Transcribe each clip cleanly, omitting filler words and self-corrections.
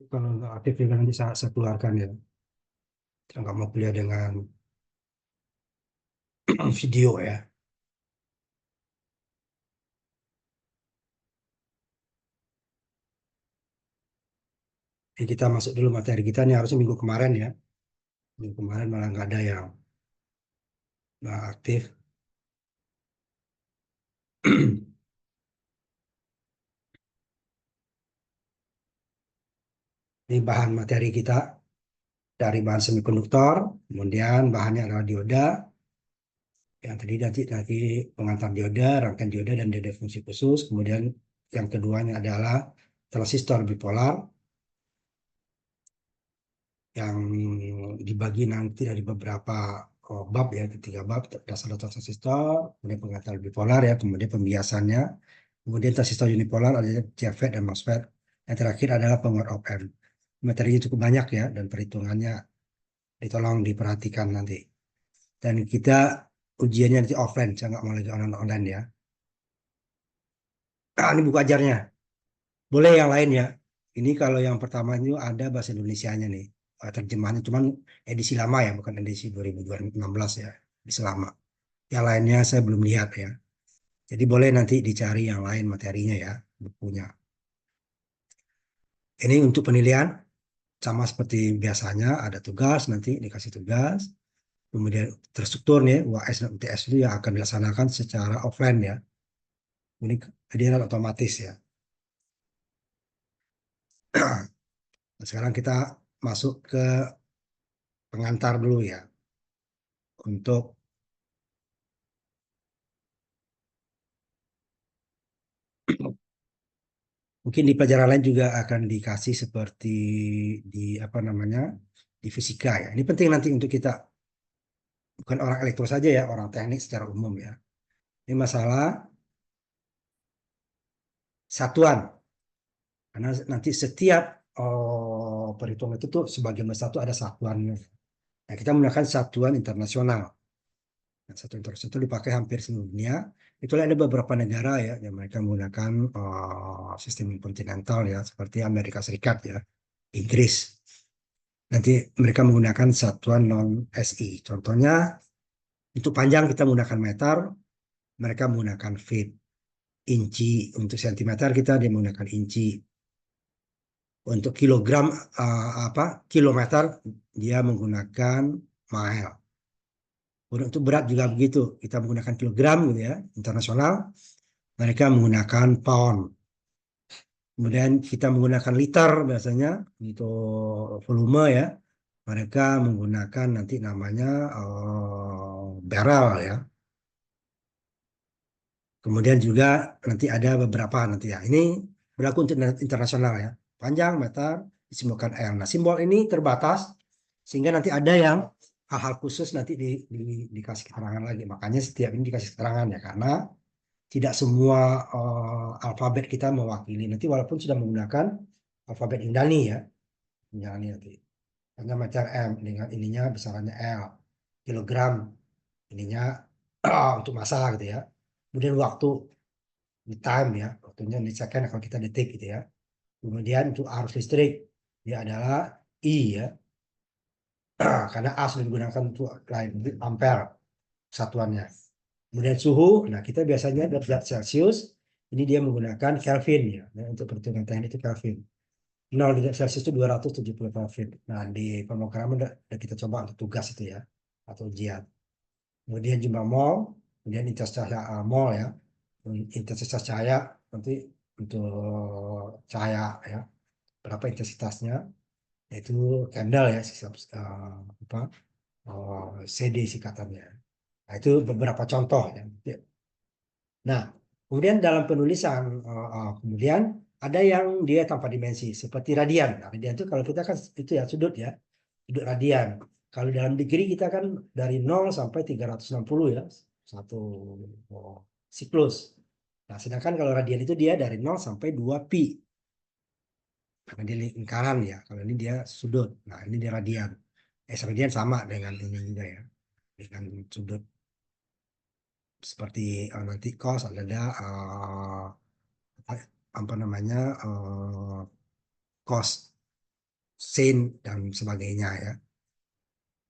Kalau nggak aktif juga nanti saya keluarkan ya. Saya nggak mau kuliah dengan video ya. Jadi kita masuk dulu materi kita nih harusnya minggu kemarin ya. Minggu kemarin malah nggak ada yang nggak aktif. Ini bahan materi kita dari bahan semikonduktor, kemudian bahannya adalah dioda, yang tadi nanti pengantar dioda, rangkaian dioda dan dioda fungsi khusus. Kemudian yang keduanya adalah transistor bipolar yang dibagi nanti dari beberapa bab ya, ketiga bab, dasar transistor, kemudian pengantar bipolar ya, kemudian pembiasannya, kemudian transistor unipolar ada JFET dan MOSFET. Yang terakhir adalah penguat op-amp. Materinya cukup banyak ya dan perhitungannya ditolong diperhatikan nanti. Dan kita ujiannya nanti offline, saya nggak mau lagi online ya. Nah, ini buku ajarnya. Boleh yang lain ya. Ini kalau yang pertama itu ada bahasa Indonesianya nih. Terjemahannya cuman edisi lama ya, bukan edisi 2016 ya. Edisi lama. Yang lainnya saya belum lihat ya. Jadi boleh nanti dicari yang lain materinya ya, bukunya. Ini untuk penilaian sama seperti biasanya ada tugas nanti dikasih tugas. Kemudian terstruktur nih UAS dan UTS itu yang akan dilaksanakan secara offline ya. Ini dia otomatis ya. Nah, sekarang kita masuk ke pengantar dulu ya. Untuk mungkin di pelajaran lain juga akan dikasih seperti di apa namanya di fisika ya. Ini penting nanti untuk kita bukan orang elektro saja ya, orang teknik secara umum ya. Ini masalah satuan karena nanti setiap perhitungan itu tuh sebagian besar itu ada satuannya. Nah, kita menggunakan satuan internasional. Nah, satuan internasional itu dipakai hampir seluruh dunia. Itulah ada beberapa negara ya yang mereka menggunakan sistem kontinental ya, seperti Amerika Serikat ya, Inggris. Nanti mereka menggunakan satuan non SI. Contohnya untuk panjang kita menggunakan meter, mereka menggunakan feet. Inci untuk sentimeter kita dia menggunakan inci. Untuk kilogram kilometer dia menggunakan mile. Untuk berat juga begitu, kita menggunakan kilogram gitu ya, internasional, mereka menggunakan pound. Kemudian kita menggunakan liter biasanya untuk volume ya, mereka menggunakan nanti namanya barrel ya. Kemudian juga nanti ada beberapa nanti ya. Ini berlaku untuk internasional ya. Panjang meter disimbolkan M. Nah, simbol ini terbatas sehingga nanti ada yang hal-hal khusus nanti dikasih keterangan lagi. Makanya setiap ini dikasih keterangan ya karena tidak semua alfabet kita mewakili. Nanti walaupun sudah menggunakan alfabet Yunani ya, Yunani nanti. Hanya meter M dengan ininya besarannya L. Kilogram ininya untuk massa gitu ya. Kemudian waktu di time ya, waktunya di second kalau kita detik gitu ya. Kemudian untuk arus listrik dia adalah I ya, karena A sudah digunakan untuk lain ampere satuannya. Kemudian suhu, nah kita biasanya derajat Celcius ini dia menggunakan Kelvin ya. Nah, untuk perhitungan teknik itu Kelvin. 0 derajat Celcius itu 270 Kelvin. Nah di pemrograman udah kita coba untuk tugas itu ya atau ujian. Kemudian jumlah mol, kemudian intensitas mol ya, intensitas cahaya nanti untuk cahaya ya berapa intensitasnya yaitu candle ya sistem apa CD singkatannya. Nah, itu beberapa contoh ya. Nah, kemudian dalam penulisan kemudian ada yang dia tanpa dimensi seperti radian. Nah, radian itu kalau kita kan itu ya sudut radian. Kalau dalam degree kita kan dari 0 sampai 360 ya, satu siklus. Nah, sedangkan kalau radian itu dia dari 0 sampai 2 pi. Karena dia lingkaran ya. Kalau ini dia sudut. Nah, ini dia radian. Radian sama dengan ini juga ya. Dengan sudut seperti nanti cos ada apa namanya cos. sin dan sebagainya ya.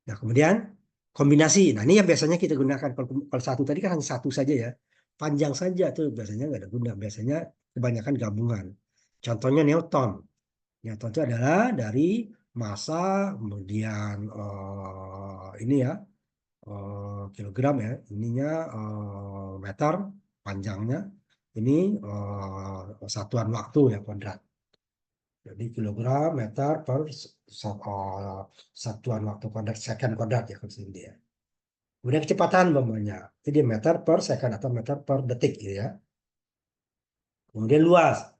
Nah, kemudian kombinasi. Nah, ini yang biasanya kita gunakan. Kalau satu tadi kan hanya satu saja ya. Panjang saja tuh biasanya nggak ada guna. Biasanya kebanyakan gabungan. Contohnya Newton. Newton itu adalah dari massa, kemudian ini ya, kilogram ya. Ininya meter panjangnya. Ini satuan waktu ya, kuadrat. Jadi kilogram, meter per satuan waktu kuadrat, second kuadrat ya kalau dia. Kemudian kecepatan umpamanya, itu dia meter per second atau meter per detik gitu ya. Kemudian luas,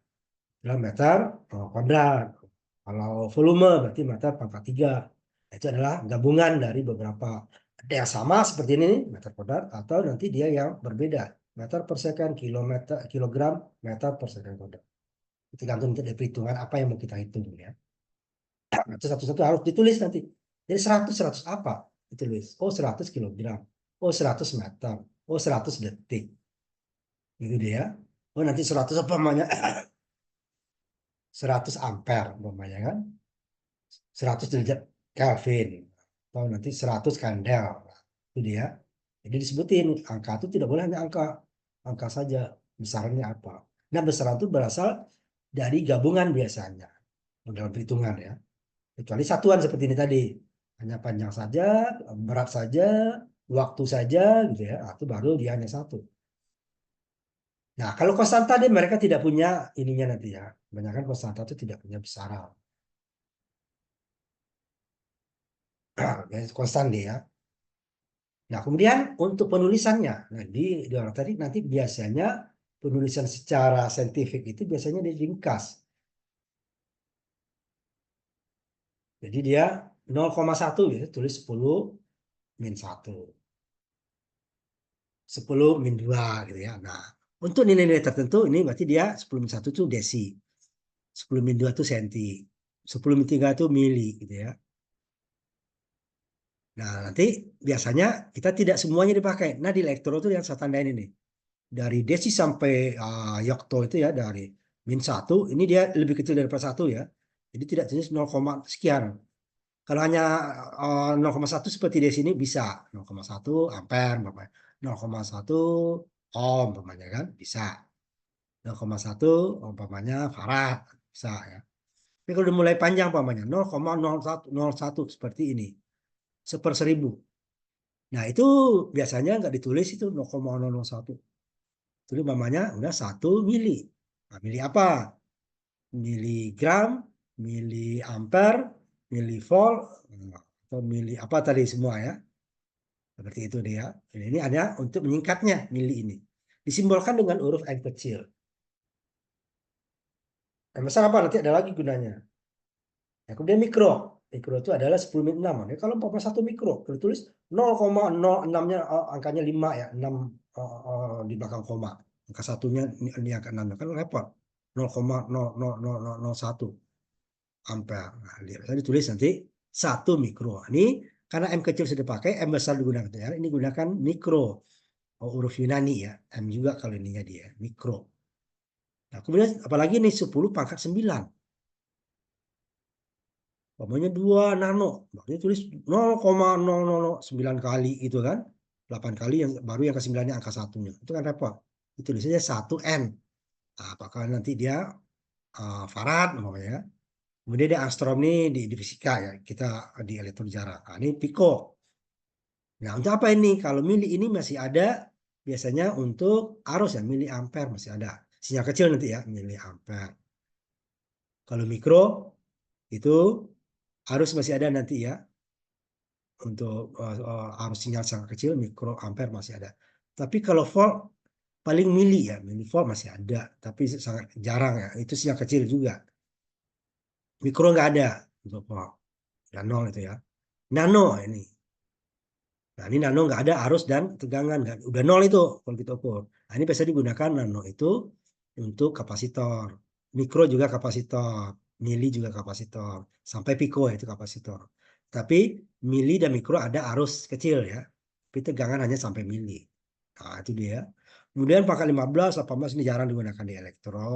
adalah meter kuadrat. Kalau volume berarti meter pangkat 3. Itu adalah gabungan dari beberapa. Ada yang sama seperti ini, meter kuadrat, atau nanti dia yang berbeda. Meter per second, kilometer, kilogram, meter per second kuadrat. Tergantung dari perhitungan apa yang mau kita hitung ya. Itu satu-satu harus ditulis nanti. Jadi 100, 100 apa? Ditulis. Oh 100 kilogram. Oh 100 meter. Oh 100 detik. Gitu dia. Oh nanti 100 apa namanya? 100 ampere umpamanya kan. 100 derajat Kelvin. Atau nanti 100 kandel. Itu dia. Jadi disebutin angka itu tidak boleh hanya angka. Angka saja. Besarnya apa. Nah besar itu berasal dari gabungan biasanya. Dalam perhitungan ya. Kecuali satuan seperti ini tadi. Hanya panjang saja, berat saja, waktu saja gitu ya. Itu baru dia hanya satu. Nah, kalau konstanta dia mereka tidak punya ininya nanti ya. Kebanyakan konstanta itu tidak punya besaran. Konstan dia ya. Nah, kemudian untuk penulisannya. Nah, di orang tadi nanti biasanya penulisan secara saintifik itu biasanya diringkas. Jadi dia 0,1 ya, tulis 10 min 1. 10 min 2 gitu ya. Nah, untuk nilai-nilai tertentu ini berarti dia 10 min 1 itu desi. 10 min 2 itu senti. 10 min 3 itu mili gitu ya. Nah, nanti biasanya kita tidak semuanya dipakai. Nah, di elektro itu yang saya tandain ini. Dari desi sampai yokto itu ya, dari min 1, ini dia lebih kecil daripada 1 ya. Jadi tidak tulis 0, sekian. Kalau hanya 0,1 seperti di sini bisa 0,1 ampere, 0,1 ohm umpamanya kan bisa. 0,1 umpamanya farad bisa ya. Tapi kalau udah mulai panjang umpamanya 0,01 seperti ini. 1/1000. Nah, itu biasanya nggak ditulis itu 0,001. Itu umpamanya udah 1 mili. Nah, mili apa? Miligram, miliampere, milivolt, atau mili apa tadi semua ya. Seperti itu dia. Ini ada untuk menyingkatnya mili ini. Disimbolkan dengan huruf M kecil. Yang besar apa? Nanti ada lagi gunanya. Nah, kemudian mikro. Mikro itu adalah 10 min 6. Ya, kalau 41 mikro, kalau tulis 0,06-nya angkanya 5 ya, 6 di belakang koma. Angka satunya ini angka 6 kan repot. 0,00001 ampere. Nah, bisa ditulis nanti 1 mikro. Ini karena M kecil sudah dipakai, M besar digunakan. Ya. Ini gunakan mikro. Huruf Yunani ya. M juga kalau ininya dia, mikro. Nah, kemudian apalagi nih 10 pangkat 9. Pokoknya 2 nano. Makanya tulis 0,009 kali itu kan. 8 kali yang baru yang ke-9-nya angka satunya. Itu kan repot. Itu tulisnya 1 N. Nah, apakah nanti dia farad namanya ya. Kemudian dia angstrom nih di fisika ya. Kita di elektrojarak. Nah, ini piko. Nah, untuk apa ini? Kalau mili ini masih ada biasanya untuk arus ya, mili ampere masih ada. Sinyal kecil nanti ya, mili ampere. Kalau mikro itu arus masih ada nanti ya. Untuk arus sinyal sangat kecil, mikro ampere masih ada. Tapi kalau volt paling mili ya, milivolt masih ada. Tapi sangat jarang ya. Itu sinyal kecil juga. Mikro nggak ada untuk volt. Ya nol itu ya. Nano ini. Nah, ini nano nggak ada arus dan tegangan. Udah nol itu kalau kita ukur. Nah, ini biasa digunakan nano itu untuk kapasitor. Mikro juga kapasitor. Mili juga kapasitor. Sampai piko itu kapasitor. Tapi mili dan mikro ada arus kecil ya. Tapi tegangan hanya sampai mili. Nah, itu dia. Kemudian pangkat 15, 18 ini jarang digunakan di elektro.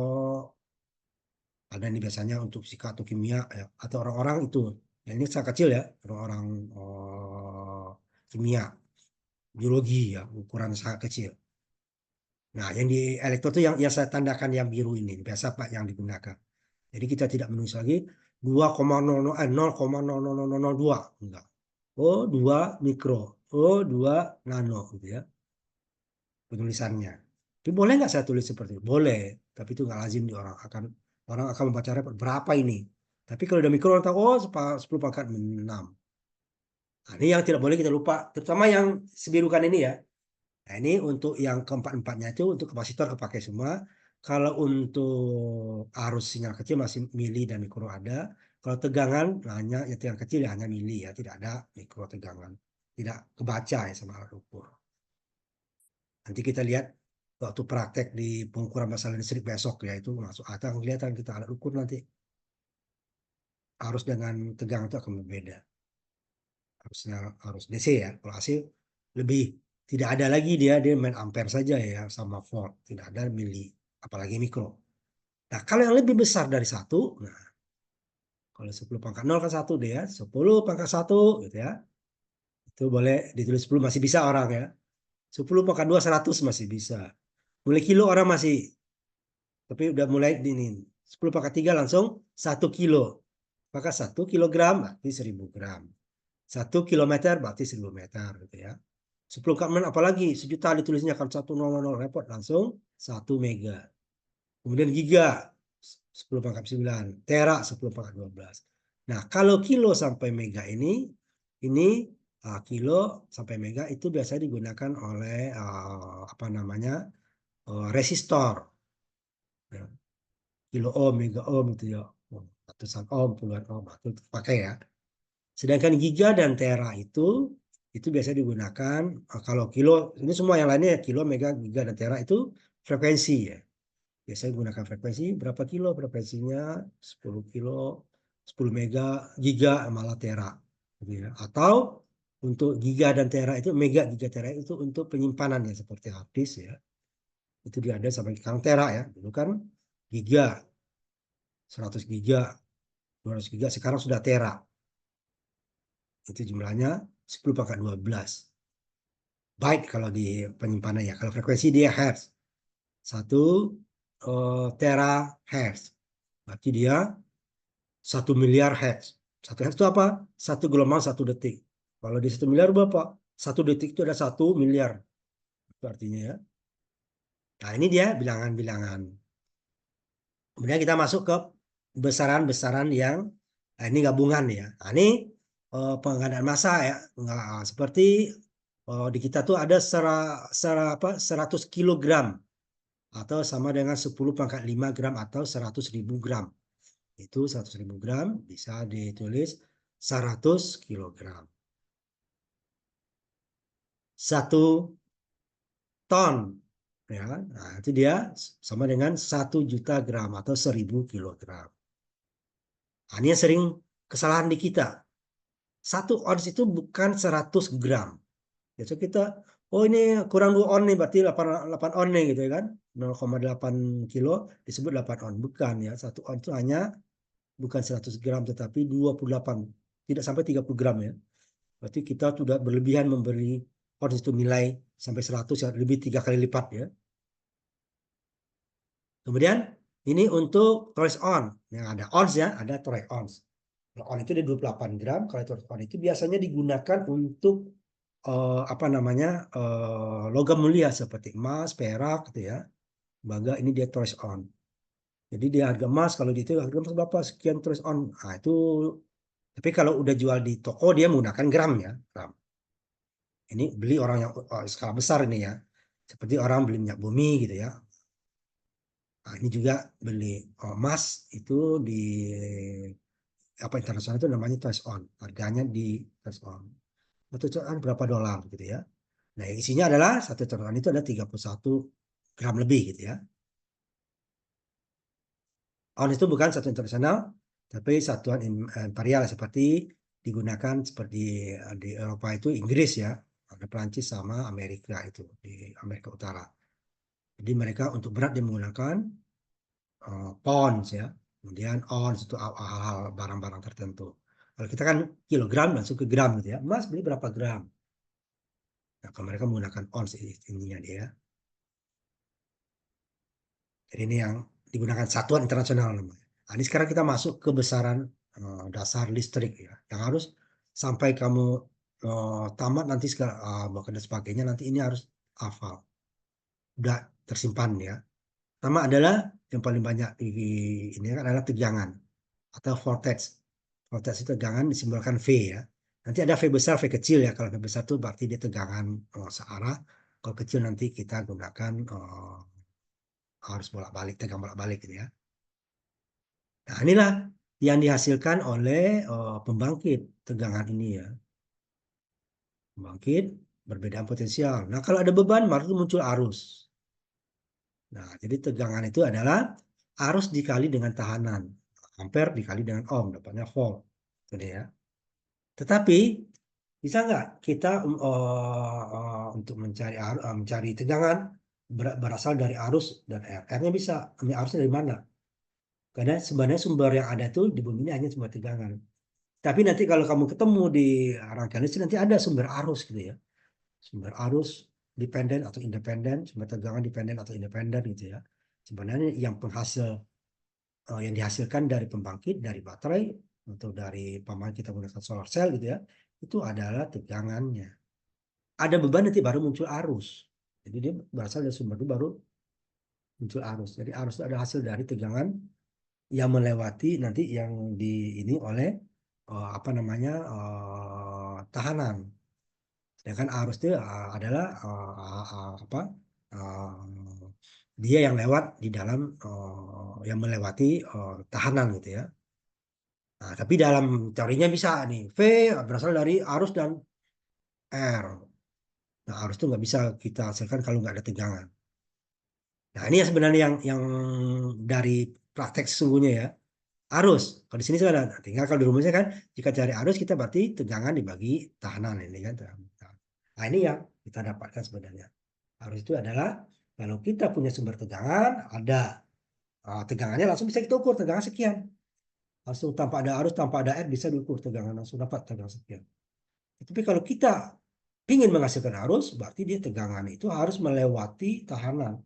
Ada ini biasanya untuk fisika atau kimia ya, atau orang-orang itu. Ya, ini sangat kecil ya, orang-orang kimia, biologi ya, ukuran sangat kecil. Nah, yang di elektro itu yang saya tandakan yang biru ini, biasa Pak yang digunakan. Jadi kita tidak menulis lagi 0,002, enggak. Oh, 2 mikro. Oh, 2 nano gitu ya penulisannya. Tapi boleh nggak saya tulis seperti itu? Boleh, tapi itu nggak lazim di orang akan membaca repot berapa ini. Tapi kalau udah mikro orang tahu oh 10 pangkat 6. Nah, ini yang tidak boleh kita lupa, terutama yang sebirukan ini ya. Nah, ini untuk yang keempat-empatnya itu untuk kapasitor kepakai semua. Kalau untuk arus sinyal kecil masih mili dan mikro ada. Kalau tegangan hanya yang tegangan kecil ya hanya mili ya, tidak ada mikro tegangan. Tidak kebaca ya sama alat ukur. Nanti kita lihat waktu praktek di pengukuran masalah listrik besok ya itu masuk atau kelihatan kita alat ukur nanti arus dengan tegangan itu akan berbeda. Harusnya harus DC ya. Kalau AC lebih tidak ada lagi dia main ampere saja ya sama volt, tidak ada mili, apalagi mikro. Nah, kalau yang lebih besar dari satu, nah kalau 10 pangkat 0 kan satu dia, 10 pangkat 1 gitu ya. Itu boleh ditulis 10 masih bisa orang ya. 10 pangkat 2 100 masih bisa. Mulai kilo orang masih, tapi udah mulai dinin. 10 pangkat 3 langsung 1 kilo. Maka 1 kilogram berarti 1000 gram. 1 kilometer berarti 1000 meter gitu ya. 10 kemudian apalagi sejuta ditulisnya kan 100 repot langsung 1 mega. Kemudian giga 10 pangkat 9, tera 10 pangkat 12. Nah, kalau kilo sampai mega ini kilo sampai mega itu biasanya digunakan oleh apa namanya resistor. Ya, kilo ohm, mega ohm itu ya, ratusan ohm, puluhan ohm itu pakai ya. Sedangkan giga dan tera itu biasa digunakan kalau kilo ini semua yang lainnya kilo, mega, giga dan tera itu frekuensi ya. Biasanya gunakan frekuensi berapa kilo frekuensinya 10 kilo, 10 mega, giga malah tera gitu ya. Atau untuk giga dan tera itu mega, giga, tera itu untuk penyimpanan ya seperti hard disk ya. Itu dia ada sampai sekarang tera ya. Dulu kan giga, 100 giga, 200 giga sekarang sudah tera. Itu jumlahnya 10 pangkat 12 byte kalau di penyimpanan ya. Kalau frekuensi dia hertz. 1 terahertz. Berarti dia 1 miliar hertz. 1 hertz itu apa? 1 gelombang 1 detik. Kalau di 1 miliar berapa? 1 detik itu ada 1 miliar. Itu artinya ya. Nah, ini dia bilangan-bilangan. Kemudian kita masuk ke besaran-besaran yang ini gabungan ya. Nah, ini pengadaan massa ya. Nah, seperti di kita tuh ada 100 kilogram atau sama dengan 10 pangkat 5 gram atau 100.000 gram. Itu 100.000 gram bisa ditulis 100 kilogram. 1 ton ya. Nah, itu dia sama dengan 1 juta gram atau 1000 kilogram. Nah, ini yang sering kesalahan di kita. 1 ons itu bukan 100 gram. Biasanya kita, oh ini kurang 2 on nih, berarti 8 on nih gitu ya kan. 0,8 kilo disebut 8 on. Bukan ya, 1 on itu hanya bukan 100 gram tetapi 28, tidak sampai 30 gram ya. Berarti kita sudah berlebihan memberi ons itu nilai sampai 100 ya, lebih 3 kali lipat ya. Kemudian ini untuk troy on yang ada ons ya, ada troy ons. Kalau on itu ada 28 gram, kalau troy on itu biasanya digunakan untuk apa namanya logam mulia seperti emas, perak gitu ya. Baga ini dia troy on. Jadi dia harga emas kalau di itu harga emas berapa sekian troy on. Nah, itu tapi kalau udah jual di toko dia menggunakan gram ya, gram. Ini beli orang yang skala besar ini ya. Seperti orang beli minyak bumi gitu ya. Nah, ini juga beli emas itu di apa internasional itu namanya trace on. Harganya di trace on. Satu on berapa dolar gitu ya. Nah, isinya adalah satu on itu ada 31 gram lebih gitu ya. On itu bukan satu internasional, tapi satuan imperial seperti digunakan seperti di Eropa itu Inggris ya. Ada Prancis sama Amerika itu di Amerika Utara. Jadi mereka untuk berat dia menggunakan pounds ya. kemudian ons itu hal-hal barang-barang tertentu. Kalau kita kan kilogram langsung ke gram gitu ya. Emas beli berapa gram? Nah, kalau mereka menggunakan ons ininya dia. Jadi ini yang digunakan satuan internasional namanya. Nah, ini sekarang kita masuk ke besaran dasar listrik ya. Yang harus sampai kamu tamat nanti sekarang dan sebagainya nanti ini harus hafal. Udah tersimpan ya. Pertama adalah yang paling banyak di ini kan adalah tegangan atau voltage. Voltage itu tegangan disimbolkan V ya. Nanti ada V besar, V kecil ya. Kalau V besar itu berarti dia tegangan searah. Kalau kecil nanti kita gunakan harus bolak-balik, tegang bolak-balik gitu ya. Nah, inilah yang dihasilkan oleh pembangkit tegangan ini ya. Pembangkit berbedaan potensial. Nah, kalau ada beban, maka muncul arus. Nah, jadi tegangan itu adalah arus dikali dengan tahanan. Ampere dikali dengan ohm, dapatnya volt. Itu dia. Tetapi, bisa nggak kita untuk mencari tegangan berasal dari arus dan R? R-nya bisa. Ini arusnya dari mana? Karena sebenarnya sumber yang ada tuh di bumi ini hanya sumber tegangan. Tapi nanti kalau kamu ketemu di rangkaian listrik nanti ada sumber arus gitu ya. Sumber arus dependen atau independen, sumber tegangan dependen atau independen gitu ya. Sebenarnya yang penghasil yang dihasilkan dari pembangkit, dari baterai atau dari pembangkit kita menggunakan solar cell gitu ya, itu adalah tegangannya. Ada beban nanti baru muncul arus. Jadi dia berasal dari sumber itu baru muncul arus. Jadi arus itu adalah hasil dari tegangan yang melewati nanti yang di ini oleh apa namanya tahanan. Sedangkan arus itu adalah apa dia yang lewat di dalam yang melewati tahanan gitu ya. Nah, tapi dalam teorinya bisa nih V berasal dari arus dan R. Nah, arus itu nggak bisa kita hasilkan kalau nggak ada tegangan. Nah, ini yang sebenarnya yang dari praktek sesungguhnya ya. Arus. Kalau di sini ada. Tinggal kalau di rumusnya kan, jika cari arus kita berarti tegangan dibagi tahanan ini kan. Nah, ini yang kita dapatkan sebenarnya. Arus itu adalah kalau kita punya sumber tegangan, ada tegangannya langsung bisa kita ukur tegangan sekian. Langsung tanpa ada arus, tanpa ada air bisa diukur tegangan langsung dapat tegangan sekian. Tapi kalau kita ingin menghasilkan arus, berarti dia tegangan itu harus melewati tahanan.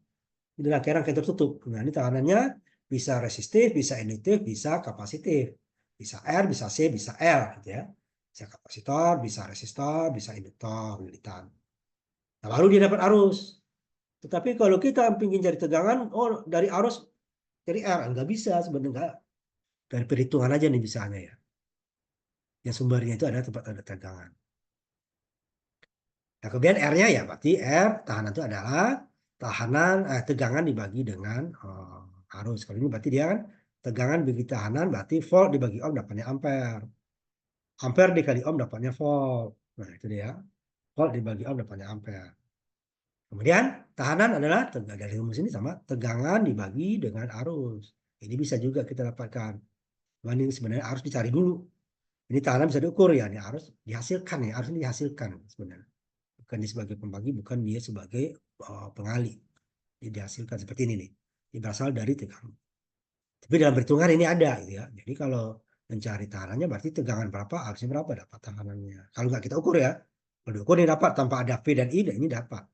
Ini rangkaian tertutup. Nah, ini tahanannya bisa resistif, bisa inductif, bisa kapasitif. Bisa R, bisa C, bisa L. Gitu ya. Bisa kapasitor, bisa resistor, bisa induktor, militan. Nah, baru dia dapat arus. Tetapi kalau kita ingin cari tegangan, oh dari arus dari R. Nggak bisa sebenarnya. Nggak. Dari perhitungan aja nih misalnya ya. Yang sumbernya itu ada tempat ada tegangan. Nah, kemudian R-nya ya berarti R, tahanan itu adalah tahanan tegangan dibagi dengan arus. Kalau ini berarti dia kan tegangan bagi tahanan berarti volt dibagi ohm dapatnya ampere. Ampere dikali ohm dapatnya volt. Nah, itu dia. Volt dibagi ohm dapatnya ampere. Kemudian tahanan adalah dari rumus ini sama tegangan dibagi dengan arus. Ini bisa juga kita dapatkan. Ini sebenarnya harus dicari dulu. Ini tahanan bisa diukur ya, ini harus dihasilkan ya, harus dihasilkan sebenarnya. Bukan dia sebagai pembagi, bukan dia sebagai pengalih. Dia dihasilkan seperti ini nih. Ini berasal dari tegangan. Tapi dalam perhitungan ini ada gitu ya. Jadi kalau mencari tahanannya berarti tegangan berapa, harusnya berapa dapat tahanannya. Kalau nggak kita ukur ya. Kalau diukur ini dapat tanpa ada V dan I, dan ini dapat.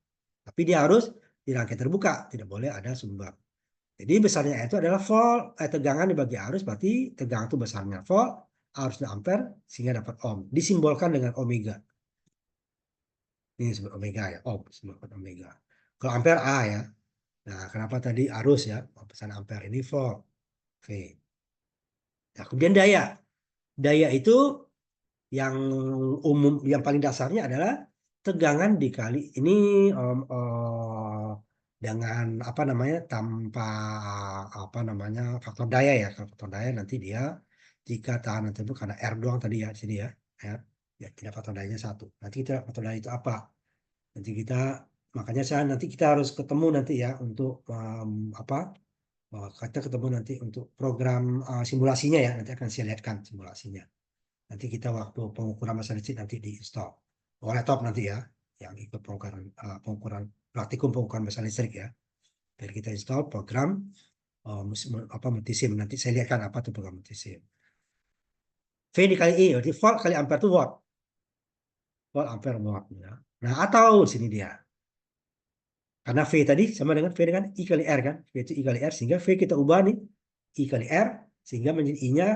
Tapi dia harus di rangkaian terbuka, tidak boleh ada sumber. Jadi besarnya itu adalah volt, tegangan dibagi arus, berarti tegangan itu besarnya volt, arusnya ampere, sehingga dapat ohm. Disimbolkan dengan omega. Ini disebut omega ya, ohm, disebut omega. Kalau ampere A ya. Nah, kenapa tadi arus ya? Pesan ampere ini volt. V. Nah, kemudian daya. Daya itu yang umum, yang paling dasarnya adalah tegangan dikali ini dengan apa namanya tanpa apa namanya faktor daya ya. Kalau faktor daya nanti dia jika tahanan tersebut karena R doang tadi ya sini ya, R ya tidak faktor dayanya satu. Nanti kita faktor daya itu apa? Nanti kita makanya saya nanti kita harus ketemu nanti ya untuk apa? Kita ketemu nanti untuk program simulasinya ya. Nanti akan saya lihatkan simulasinya. Nanti kita waktu pengukuran masa listrik nanti diinstal oleh laptop nanti ya, yang ikut pengukuran praktikum pengukuran masa listrik ya. Jadi kita install program apa multisim. Nanti saya lihatkan apa itu program multisim. V dikali I, berarti volt kali ampere itu watt. Volt ampere watt. Ya. Nah, atau sini dia. Karena V tadi sama dengan V dengan I kali R kan. V itu I kali R, sehingga V kita ubah nih. I kali R, sehingga menjadi I-nya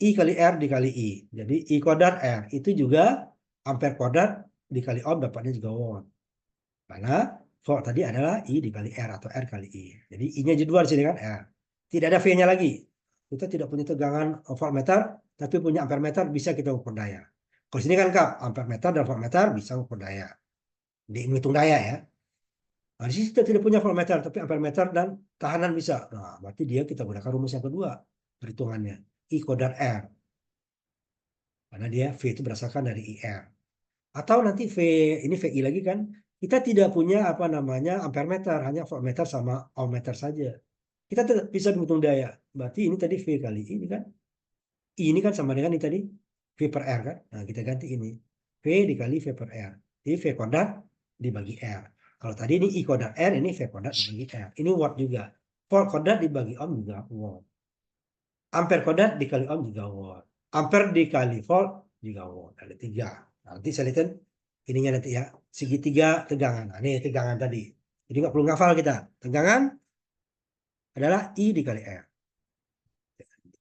I kali R dikali I. Jadi I kuadrat R. Itu juga ampere kuadrat dikali ohm dapatnya juga watt. Karena volt tadi adalah I dikali R atau R kali I. Jadi I-nya jadi 2 di sini kan R. Tidak ada V-nya lagi. Kita tidak punya tegangan voltmeter, tapi punya ampere meter bisa kita ukur daya. Kalau sini kan Kak, ampere meter dan voltmeter bisa ukur daya. Dihitung daya ya. Nah, di sini kita tidak punya voltmeter, tapi ampere meter dan tahanan bisa. Nah, berarti dia kita gunakan rumus yang kedua perhitungannya. I kuadrat R. Karena dia V itu berdasarkan dari IR. Atau nanti V, ini VI lagi kan, kita tidak punya apa namanya ampere meter, hanya voltmeter sama ohmmeter saja. Kita tetap bisa menghitung daya. Berarti ini tadi V kali ini kan. I ini kan sama dengan ini tadi, V per R kan. Nah, kita ganti ini. V dikali V per R. Jadi V kuadrat dibagi R. Kalau tadi ini I kuadrat R, ini V kuadrat dibagi R. Ini watt juga. Volt kuadrat dibagi ohm juga watt. Ampere kuadrat dikali ohm juga watt. Ampere dikali volt juga watt. Ada 3. Nanti saya lihat ininya nanti ya. Segitiga tegangan. Nah, ini tegangan tadi. Jadi nggak perlu ngafal kita. Tegangan adalah I dikali R.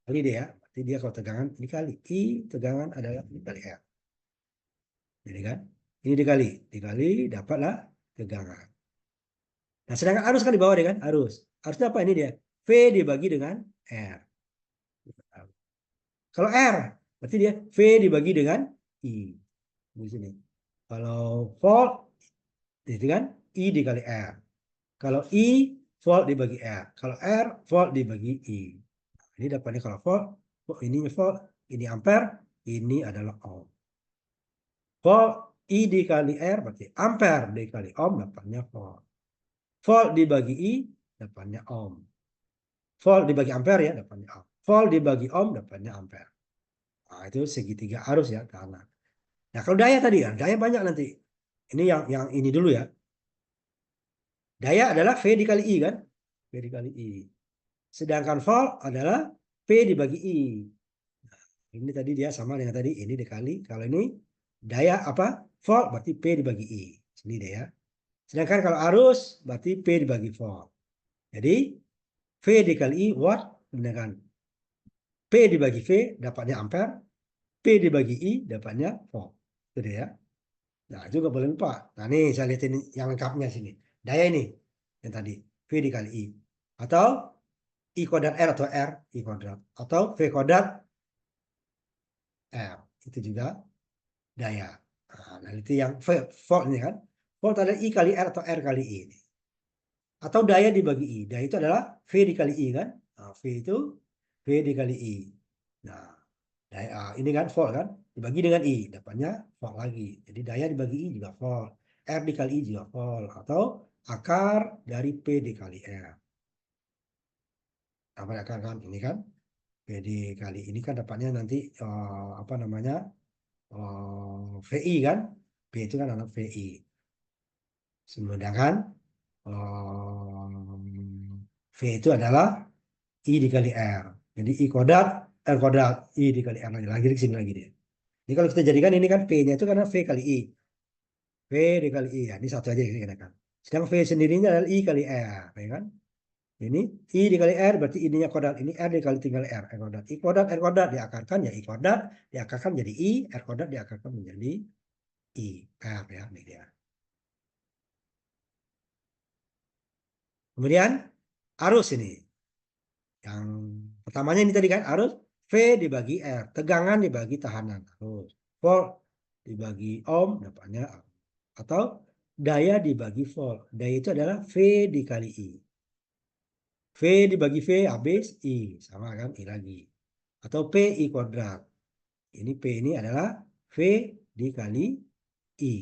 Kali dia ya. Berarti dia kalau tegangan dikali. I tegangan adalah dikali R. Jadi kan. Ini dikali dapatlah tegangan. Nah, sedangkan arus kan di bawah dia kan, arus. Arusnya apa ini dia? V dibagi dengan R. Kalau R, berarti dia V dibagi dengan I. Di sini. Kalau volt, itu kan I dikali R. Kalau I, volt dibagi R. Kalau R, volt dibagi I. Ini dapatnya kalau volt, ini volt, ini ampere, ini adalah ohm. Volt I dikali R berarti ampere dikali ohm dapatnya volt. Volt dibagi I dapatnya ohm. Volt dibagi ampere ya dapatnya ohm. Volt dibagi ohm dapatnya ampere. Nah, itu segitiga arus ya karena. Nah, kalau daya tadi kan, daya banyak nanti. Ini yang ini dulu ya. Daya adalah V dikali I kan? V dikali I. Sedangkan volt adalah P dibagi I. Ini tadi dia sama dengan tadi. Ini dikali. Kalau ini daya apa? Volt berarti P dibagi I. Ini dia ya. Sedangkan kalau arus berarti P dibagi volt. Jadi V dikali I watt dengan P dibagi V dapatnya ampere. P dibagi I dapatnya volt. Itu dia ya. Nah, juga boleh lupa. Nah, nih saya lihat ini yang lengkapnya sini. Daya ini yang tadi V dikali I. Atau I kuadrat R atau R I kuadrat. Atau V kuadrat R. Itu juga daya. Nah, itu yang volt ini kan. Volt adalah I kali R atau R kali I. Atau daya dibagi I. Daya itu adalah V dikali I kan. Nah, V itu V dikali I. Nah, daya, ini kan volt kan. Dibagi dengan I. Dapatnya volt lagi. Jadi daya dibagi I juga volt. R dikali I juga volt. Atau akar dari P dikali R. Apa akar kan? Ini kan. P dikali ini kan dapatnya nanti apa namanya? VI kan. P itu kan anak VI. Sedangkan V itu adalah I dikali R. Jadi I kuadrat, R kuadrat, I dikali R lagi di sini lagi dia. Jadi kalau kita jadikan ini kan V-nya itu karena V kali I. V dikali I. Ya, ini satu aja yang kita kan. Sedangkan V sendirinya adalah I kali R. Ya kan? Ini I dikali R berarti ininya kuadrat. Ini R dikali tinggal R kuadrat. I kuadrat, R kuadrat diakarkan ya I kuadrat. Diakarkan jadi I. R kuadrat diakarkan menjadi I. R ya. Ini dia. Kemudian arus ini. Yang pertamanya ini tadi kan arus V dibagi R. Tegangan dibagi tahanan. Arus. Volt dibagi ohm dapatnya atau daya dibagi volt. Daya itu adalah V dikali I. V dibagi V habis I. Sama kan I lagi. Atau P I kuadrat. Ini P ini adalah V dikali I.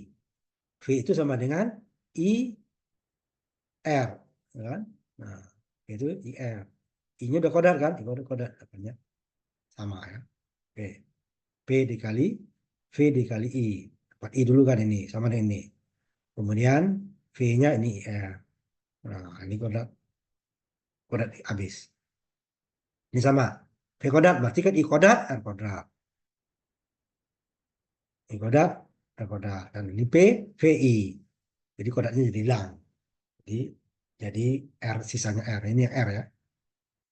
V itu sama dengan I R. Kan? Nah, itu I R. I-nya udah kuadrat kan? I udah kuadrat. Sama ya. P. P dikali V dikali I. Dapat I dulu kan ini. Sama dengan ini. Kemudian V-nya ini R. Nah, ini kuadrat. kodrat habis. Ini sama. V kodrat berarti kan I kodrat, R kodrat. I kodrat, R kodrat. Dan ini P, VI. Jadi kodratnya jadi hilang. Jadi R, sisanya R. Ini yang R ya.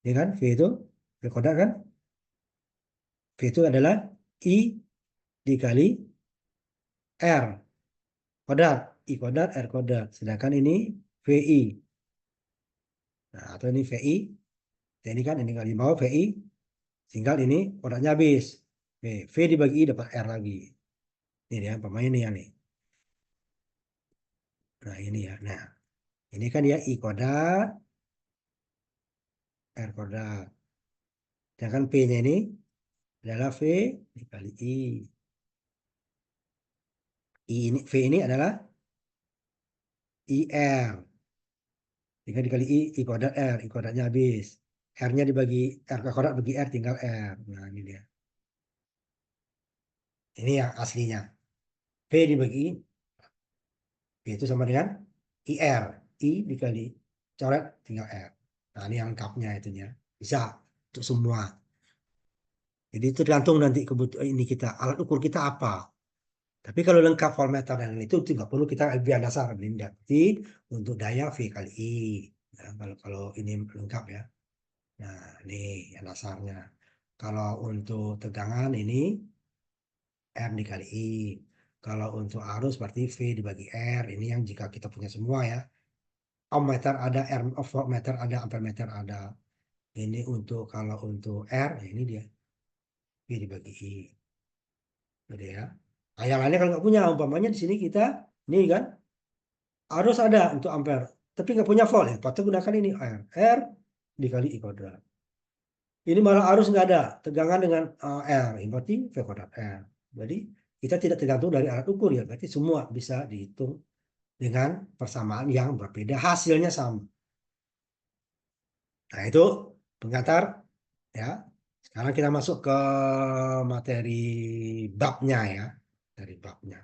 Ini kan V itu, V kodrat kan. V itu adalah I dikali R kodrat. I kodrat, R kodrat. Sedangkan ini VI. Nah, atau ini VI. Ini kan, ini kali bawah VI. Tinggal ini kodratnya habis. V dibagi I dapat R lagi. Ini ya, pemain ini ya nih. Nah, ini ya. Nah, ini kan ya I kodrat, R kodrat. Sedangkan P-nya ini adalah V dikali I. V ini adalah IR. Tinggal dikali I kodrat R. I kodratnya habis. R-nya dibagi, R kodrat bagi R tinggal R. Nah, ini dia. Ini yang aslinya. V dibagi I. V itu sama dengan IR. I dikali coret tinggal R. Nah, ini yang lengkapnya itunya. Bisa untuk semua. Jadi itu tergantung nanti kebutuhan ini kita, alat ukur kita apa. Tapi kalau lengkap voltmeter dan itu tidak perlu kita biar dasar. Ini berarti untuk daya V kali I. Nah, kalau ini lengkap ya. Nah, ini yang dasarnya. Kalau untuk tegangan ini R dikali I. Kalau untuk arus berarti V dibagi R. Ini yang jika kita punya semua ya. Ohmmeter ada, voltmeter ada, ampermeter ada. Ini untuk kalau untuk R, ya ini dia. V dibagi I. Gitu ya. Nah, yang lainnya kalau nggak punya, umpamanya di sini kita, ini kan, harus ada untuk ampere. Tapi nggak punya volt, ya, patut gunakan ini R. R dikali I kodrat. Ini malah arus nggak ada, tegangan dengan R. Ini berarti V kodrat R. Jadi kita tidak tergantung dari alat ukur ya, berarti semua bisa dihitung dengan persamaan yang berbeda, hasilnya sama. Nah itu pengantar ya. Sekarang kita masuk ke materi babnya ya, dari babnya.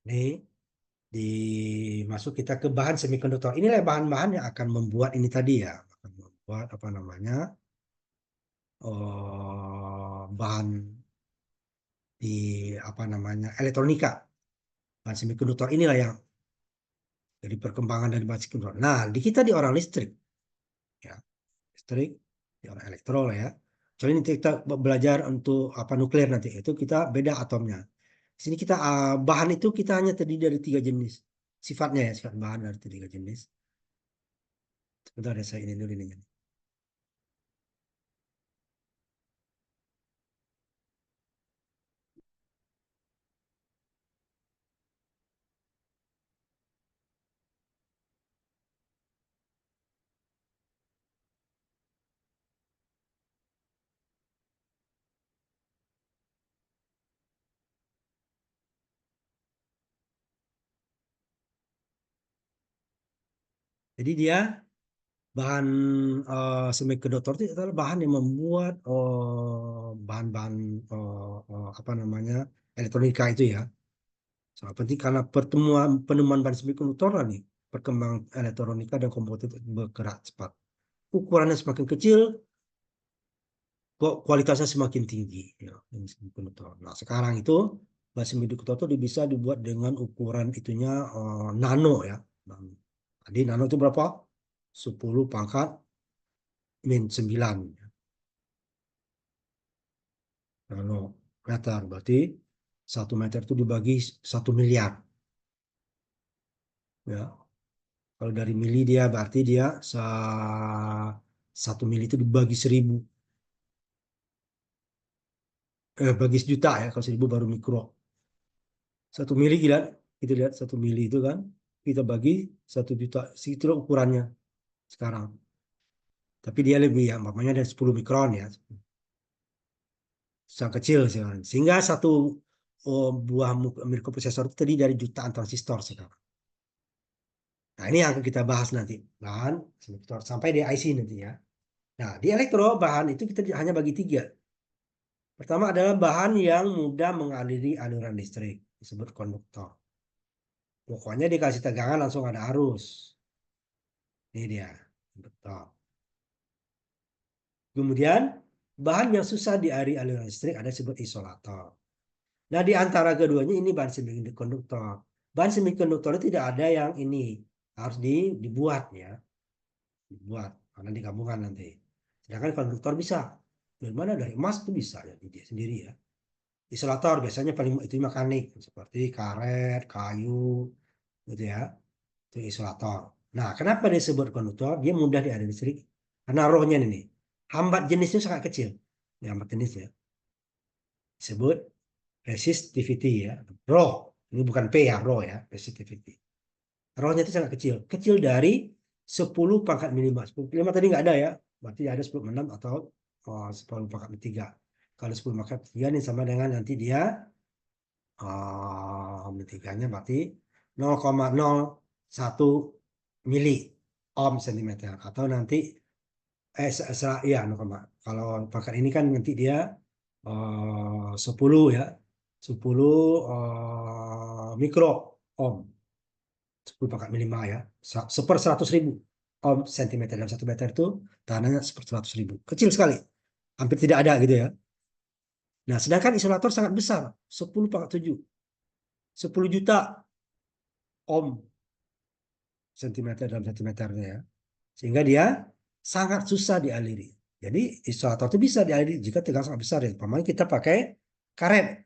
Ini dimasuk kita ke bahan semikonduktor. Inilah bahan-bahan yang akan membuat ini tadi ya, akan membuat apa namanya bahan di apa namanya elektronika. Bahan semikonduktor inilah yang jadi perkembangan dari bahan semikonduktor. Nah, di kita di orang listrik, ya listrik, di orang elektro lah ya. Soalnya ini kita belajar untuk apa nuklir nanti itu kita beda atomnya. Di sini kita bahan itu kita hanya terdiri dari 3 jenis sifatnya ya, sifat bahan dari 3 jenis. Sebentar ya saya ini dulu ini. Jadi dia bahan semikonduktor itu adalah bahan yang membuat bahan-bahan apa namanya elektronika itu ya. Sangat penting karena pertemuan penemuan bahan semikonduktor lah nih perkembangan elektronika dan komputer itu bergerak cepat. Ukurannya semakin kecil, kok kualitasnya semakin tinggi ya, ini semikonduktor. Nah, sekarang itu bahan semikonduktor itu bisa dibuat dengan ukuran itunya nano ya. Nano. Jadi nano itu berapa? 10 pangkat -9 nanometer. Berarti 1 meter itu dibagi 1 miliar. Ya. Kalau dari mili dia berarti dia 1 mili itu dibagi 1000. Bagi sejuta ya. Kalau 1000 baru mikro. 1 mili gila. Kita lihat 1 mili itu kan. Kita bagi 1 juta. Segitu ukurannya sekarang. Tapi dia lebih ya. Makanya ada 10 mikron ya. Sangat kecil sekarang. Sehingga satu buah mikroprosesor itu tadi dari jutaan transistor sekarang. Nah, ini yang akan kita bahas nanti, bahan semikonduktor sampai di IC nanti ya. Nah, di elektro bahan itu kita hanya bagi 3. Pertama adalah bahan yang mudah mengaliri aliran listrik, disebut konduktor. Pokoknya dikasih tegangan langsung ada arus. Ini dia, konduktor. Kemudian bahan yang susah dialiri aliran listrik ada disebut isolator. Nah, di antara keduanya ini bahan semikonduktor. Bahan semikonduktor itu tidak ada yang ini harus dibuat ya, dibuat karena digabungkan nanti. Sedangkan konduktor bisa. Dari mana? Dari emas itu bisa ya, dia sendiri ya. Isolator biasanya paling itu mekanik seperti karet, kayu, gitu ya. Itu isolator. Nah, kenapa disebut konduktor? Dia mudah dialiri listrik karena rohnya ini. Hambat jenisnya sangat kecil. Ya, hambat jenisnya disebut resistivity ya. Roh. Ini bukan P ya, roh ya, resistivity. Rohnya itu sangat kecil. Kecil dari 10 pangkat minimal. 10 minimal tadi nggak ada ya. Berarti ada 10/6 atau 10 pangkat 3. Kalau 10 pangkat 3 ini sama dengan nanti dia 3-nya berarti 0,01 mili ohm sentimeter. Atau nanti ya 0, kalau pangkat ini kan nanti dia 10 ya. 10 mikro ohm. 10 pangkat minimal ya. 1/100.000 ohm sentimeter. Dalam 1 meter itu tanahnya 1/100.000. Kecil sekali. Hampir tidak ada gitu ya. Nah, sedangkan isolator sangat besar. 10/7. 10 juta ohm sentimeter dalam 1 meternya ya. Sehingga dia sangat susah dialiri. Jadi isolator itu bisa dialiri jika tegangan sangat besar ya. Umpamanya kita pakai karet.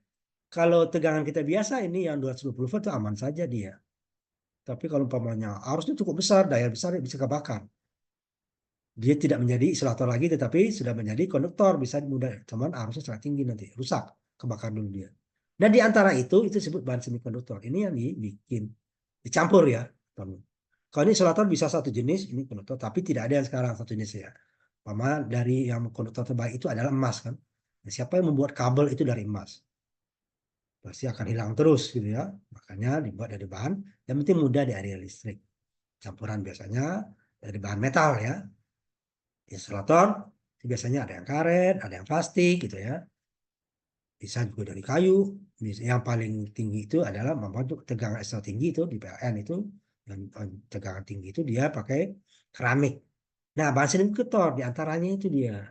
Kalau tegangan kita biasa ini yang 220 volt itu aman saja dia. Tapi kalau umpamanya arusnya cukup besar, daya besar bisa kebakar. Dia tidak menjadi isolator lagi, tetapi sudah menjadi konduktor, bisa mudah, cuman arusnya sangat tinggi nanti, rusak, kebakar dulu dia. Dan di antara itu disebut bahan semikonduktor. Ini yang dibikin, dicampur ya. Kalau ini isolator bisa satu jenis, ini konduktor, tapi tidak ada yang sekarang satu jenis ya. Pertama dari yang konduktor terbaik itu adalah emas kan. Nah, siapa yang membuat kabel itu dari emas? Pasti akan hilang terus gitu ya. Makanya dibuat dari bahan yang penting mudah di area listrik. Campuran biasanya dari bahan metal ya. Insulator biasanya ada yang karet, ada yang plastik gitu ya. Bisa juga dari kayu. Yang paling tinggi itu adalah membantu tegangan ekstra tinggi itu di PLN itu, dan tegangan tinggi itu dia pakai keramik. Nah, bahan semikonduktor diantaranya itu dia.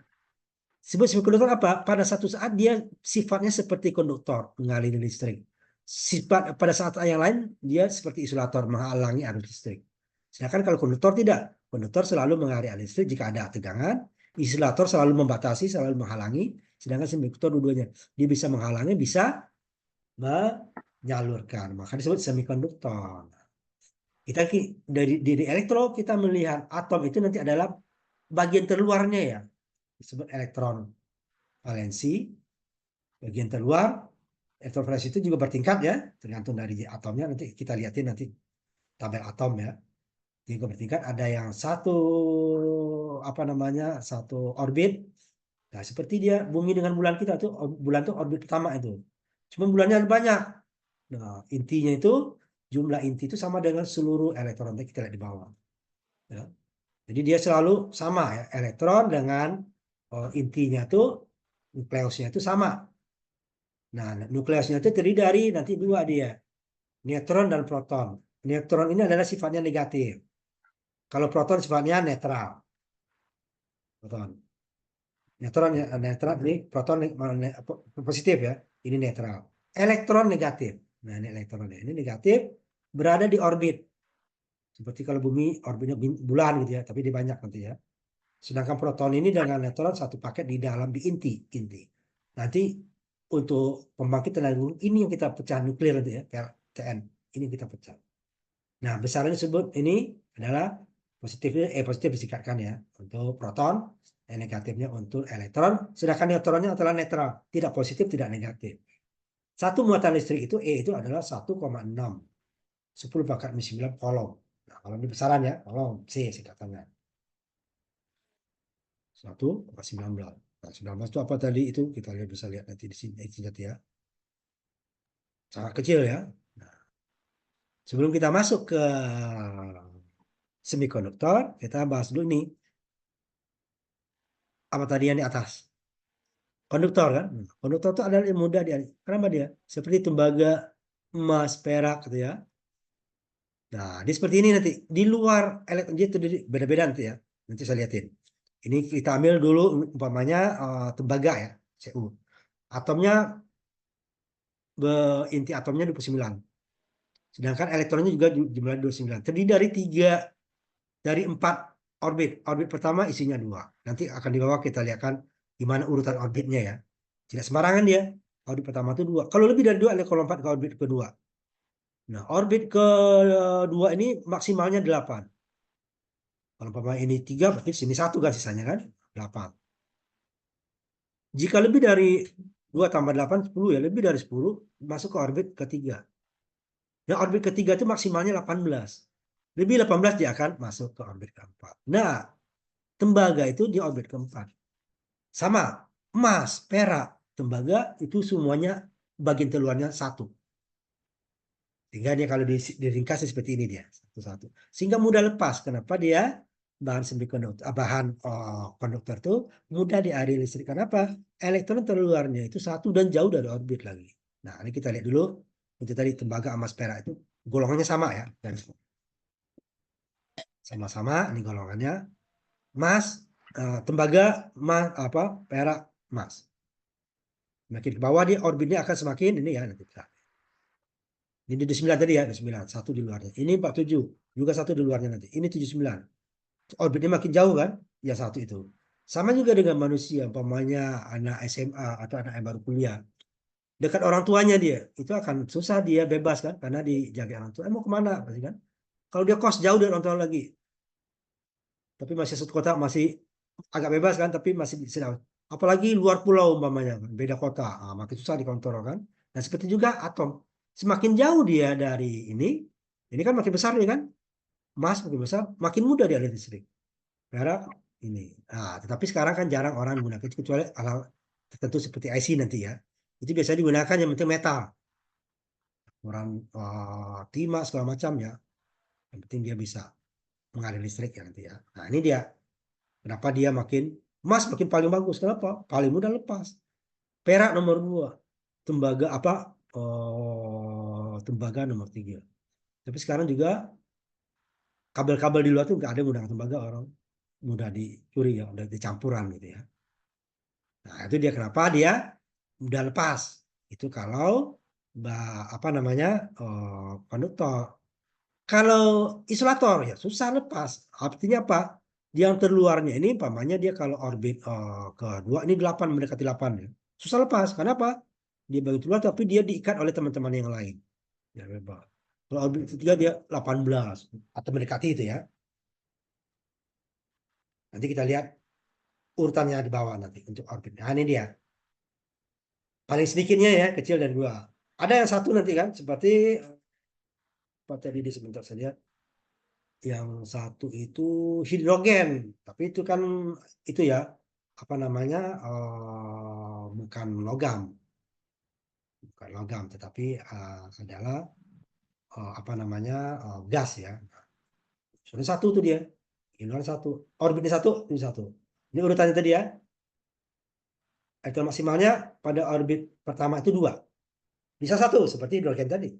Sebut semikonduktor apa? Pada satu saat dia sifatnya seperti konduktor, mengaliri listrik. Sifat pada saat yang lain dia seperti isolator, menghalangi arus listrik. Sedangkan kalau konduktor tidak, konduktor selalu mengaliri arus listrik jika ada tegangan, isolator selalu membatasi, selalu menghalangi, sedangkan semikonduktor dua-duanya. Dia bisa menghalangi, bisa menyalurkan. Maka disebut semikonduktor. Kita dari elektro kita melihat atom itu nanti adalah bagian terluarnya ya, disebut elektron valensi. Bagian terluar elektron valensi itu juga bertingkat ya, tergantung dari atomnya. Nanti kita lihatin nanti tabel atom ya, juga bertingkat. Ada yang satu apa namanya, satu orbit. Nah, seperti dia bumi dengan bulan kita tuh, bulan tuh orbit pertama itu. Cuma bulannya banyak. Nah, intinya itu jumlah inti itu sama dengan seluruh elektron yang kita lihat di bawah. Ya. Jadi dia selalu sama ya, elektron dengan intinya tuh nukleusnya itu sama. Nah, nukleusnya itu terdiri dari nanti 2 dia, neutron dan proton. Neutron ini adalah sifatnya negatif. Kalau proton sifatnya netral. Proton. Netral ini proton positif ya. Ini netral. Elektron negatif. Nah, ini elektronnya. Ini negatif berada di orbit. Seperti kalau bumi orbitnya bulan gitu ya, tapi dia banyak nanti ya. Sedangkan proton ini dengan neutron satu paket di dalam di inti. Nanti untuk pembangkit tenaga hubung ini yang kita pecah nuklir nanti ya, PLTN. Ini kita pecah. Nah, besarnya disebut ini adalah positifnya positif disikatkan ya untuk proton, negatifnya untuk elektron, sedangkan neutronnya adalah netral, tidak positif, tidak negatif. Satu muatan listrik itu E itu adalah 1,6 10 pangkat 9 kolom. Nah, kalau ini besaran ya, kolom C singkatannya. 1,19. Nah, 19 itu apa tadi itu? Kita bisa lihat nanti di sini ya. Sangat kecil ya. Nah, sebelum kita masuk ke semikonduktor, kita bahas dulu nih. Apa tadi yang di atas? Konduktor kan? Konduktor itu adalah yang mudah dia. Kenapa dia? Seperti tembaga, emas, perak gitu ya. Nah, di seperti ini nanti. Di luar elektron itu beda-beda nanti ya. Nanti saya lihatin. Ini kita ambil dulu umpamanya tembaga ya, Cu. Atomnya inti atomnya 29. Sedangkan elektronnya juga jumlahnya 29. Terdiri dari 4 orbit. Orbit pertama isinya 2. Nanti akan di bawah kita lihatkan gimana urutan orbitnya ya. Tidak sembarangan dia. Orbit pertama itu 2. Kalau lebih dari 2, kalau lompat ke orbit kedua. Nah, orbit kedua ini maksimalnya 8. Kalau umpama ini 3, berarti sini 1 kan sisanya kan? 8. Jika lebih dari 2 tambah 8, 10 ya. Lebih dari 10, masuk ke orbit ketiga. Nah, orbit ketiga itu maksimalnya 18. Lebih 18 dia akan masuk ke orbit keempat. Nah, tembaga itu di orbit keempat. Sama, emas, perak, tembaga itu semuanya bagian keluarnya 1. Sehingga dia kalau diringkas seperti ini dia, satu-satu. Sehingga mudah lepas. Kenapa dia bahan semikonduktor, konduktor itu mudah dialiri listrik. Kenapa? Elektron terluarnya itu 1 dan jauh dari orbit lagi. Nah, ini kita lihat dulu. Untuk tadi tembaga emas perak itu golongannya sama ya. Dan sama-sama ini golongannya. Emas, tembaga, emas, perak, emas. Semakin ke bawah dia orbitnya akan semakin ini ya nanti. Ini 9 tadi ya, 9, 1 di luarnya. Ini 47, juga 1 di luarnya nanti. Ini 79. Orbitnya makin jauh kan? Ya 1 itu. Sama juga dengan manusia, umpamanya anak SMA atau anak yang baru kuliah. Dekat orang tuanya dia, itu akan susah dia bebas kan? Karena dijaga orang tua. Mau kemana? Pasti kan? Kalau dia kos jauh dari orang tua lagi, tapi masih satu kota, masih agak bebas kan? Tapi masih sedang. Apalagi luar pulau umpamanya, beda kota, makin susah dikontrol kan? Nah seperti juga atom. Semakin jauh dia dari ini kan makin besar nih kan? Emas makin besar, makin mudah dia listrik. Karena ini. Nah, tetapi sekarang kan jarang orang menggunakan itu kecuali alat tertentu seperti IC nanti ya. Itu biasanya digunakan yang penting metal. Orang timah segala macam ya. Yang penting dia bisa mengalir listrik ya nanti ya. Nah, ini dia. Kenapa dia makin emas makin paling bagus? Kenapa? Paling mudah lepas. Perak nomor 2. Tembaga tembaga nomor 3. Tapi sekarang juga kabel-kabel di luar tuh nggak ada yang menggunakan tembaga, orang mudah dicuri ya, udah dicampuran gitu ya. Nah, itu dia kenapa dia mudah lepas. Itu kalau konduktor. Kalau isolator ya susah lepas. Artinya apa? Yang terluarnya ini umpamanya dia kalau orbit kedua ini 8 mendekati 8 ya. Susah lepas. Kenapa? Dia bagian keluar tapi dia diikat oleh teman-teman yang lain. Ya, bebas. Kalau orbit ketiga dia 18 atau mendekati itu ya. Nanti kita lihat urutannya di bawah nanti untuk orbit. Nah, ini dia. Paling sedikitnya ya, kecil dan 2. Ada yang satu nanti kan, seperti apa tadi sebentar saja. Yang satu itu hidrogen, tapi itu kan itu ya, apa namanya, bukan logam. Bukan logam, tetapi adalah apa namanya, gas ya. Sudah satu tuh dia. Ini satu. Orbitnya satu, ini satu. Ini urutannya tadi ya. Elektron maksimalnya pada orbit pertama itu 2. Bisa 1 seperti hidrogen tadi.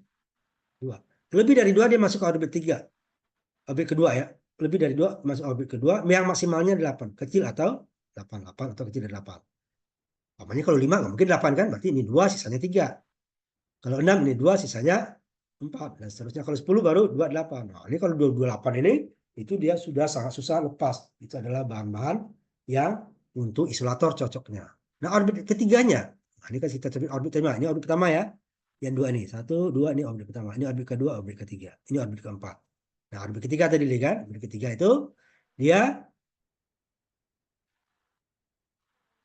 2. Lebih dari 2 dia masuk ke orbit 3. Orbit kedua ya. Lebih dari 2 masuk orbit kedua yang maksimalnya 8. Kecil atau 8 atau kecil dari 8. Namanya kalau 5 nggak mungkin 8 kan, berarti ini 2 sisanya 3. Kalau 6 ini 2 sisanya 4 dan seterusnya. Kalau 10 baru 28. Nah, ini kalau 28 ini itu dia sudah sangat susah lepas. Itu adalah bahan-bahan yang untuk isolator cocoknya. Nah, orbit ketiganya. Nah, ini kan kita coba orbit pertama. Ini orbit pertama ya. Yang 2 ini. 1, 2 ini orbit pertama. Ini orbit kedua, orbit ketiga. Ini orbit keempat. Nah, orbit ketiga tadi kan. Orbit ketiga itu dia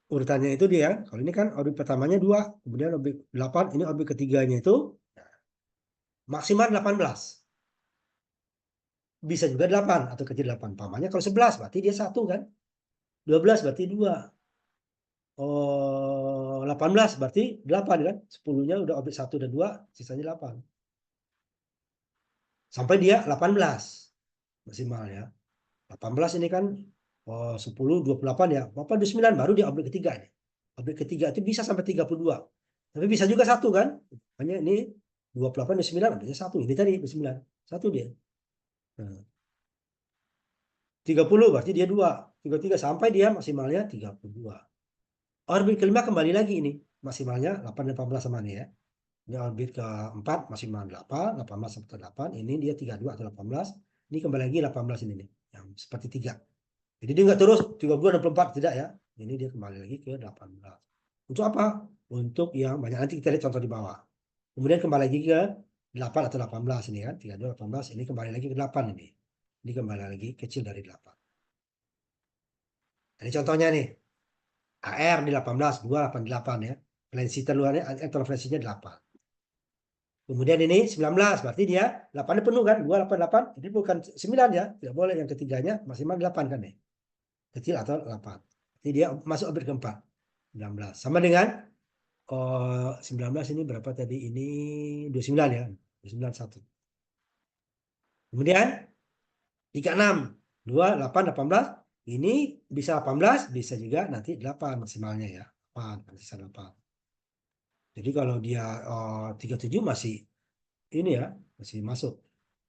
urutannya itu dia. Kalau ini kan orbit pertamanya 2, kemudian orbit 8, ini orbit ketiganya itu maksimal 18. Bisa juga 8 atau kecil 8. Pamannya kalau 11 berarti dia 1 kan. 12 berarti 2. 18 berarti 8 kan. 10-nya udah orbit 1 dan 2, sisanya 8. Sampai dia 18. maksimal ya. 18 ini kan 10, 28 ya. 29 baru di orbit ketiga ini. Orbit ketiga itu bisa sampai 32. Tapi bisa juga satu kan. Hanya ini 28, 29, orbitnya satu. Ini tadi 29. Satu dia. Nah, 30 berarti dia 2. 33 sampai dia maksimalnya 32. Orbit kelima kembali lagi ini. Maksimalnya 8, 18 sama ini ya. Ini orbit keempat maksimal 8, 18 sampai 8. Ini dia 32 atau 18. Ini kembali lagi 18 ini nih. Yang seperti 3. Jadi dia nggak terus 32 dan 24 tidak ya. Ini dia kembali lagi ke 18. Untuk apa? Untuk yang banyak. Nanti kita lihat contoh di bawah. Kemudian kembali lagi ke 8 atau 18 ini kan. 32, 18. Ini kembali lagi ke 8 ini. Ini kembali lagi kecil dari 8. Ini contohnya nih. AR di 18, 288 ya. Valensi terluarnya, interferensinya 8. Kemudian ini 19, berarti dia 8-nya penuh kan. 288, ini bukan 9 ya. Tidak boleh yang ketiganya maksimal 8 kan nih. Kecil atau 8. Jadi dia masuk orbit keempat. 19. Sama dengan 19 ini berapa tadi? Ini 29 ya. 29, 1. Kemudian 36, 2, 8, 18. Ini bisa 18, bisa juga nanti 8 maksimalnya ya. 8, sisa 8. Jadi kalau dia 37 masih ini ya, masih masuk.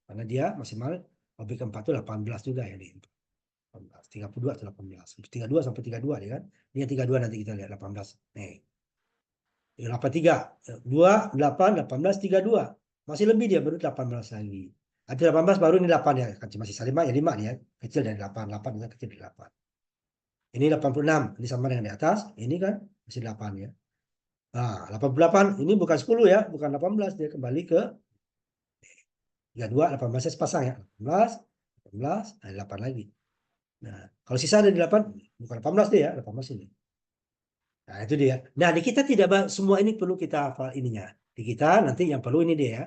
Karena dia maksimal orbit keempat itu 18 juga ya. 32 atau 18. 32 sampai 32 ya kan. Ini 32 nanti kita lihat 18. Nih. 83. 2, 8, 18, 32. Masih lebih dia baru 18 lagi. Habis 18 baru ini 8 ya. Kan masih sisa 5 ya 5 ya. Kecil dari 8. 8 ini kecil dari 8. Ini 86. Ini sama dengan di atas. Ini kan masih 8 ya. Nah, 88 ini bukan 10 ya. Bukan 18. Dia kembali ke 32. 18 sepasang ya. 18, 18, 8 lagi. Nah, kalau sisa ada di 8, bukan 18 deh ya, 18 ini. Nah, itu dia. Nah, di kita tidak semua ini perlu kita hafal ininya. Di kita nanti yang perlu ini dia ya.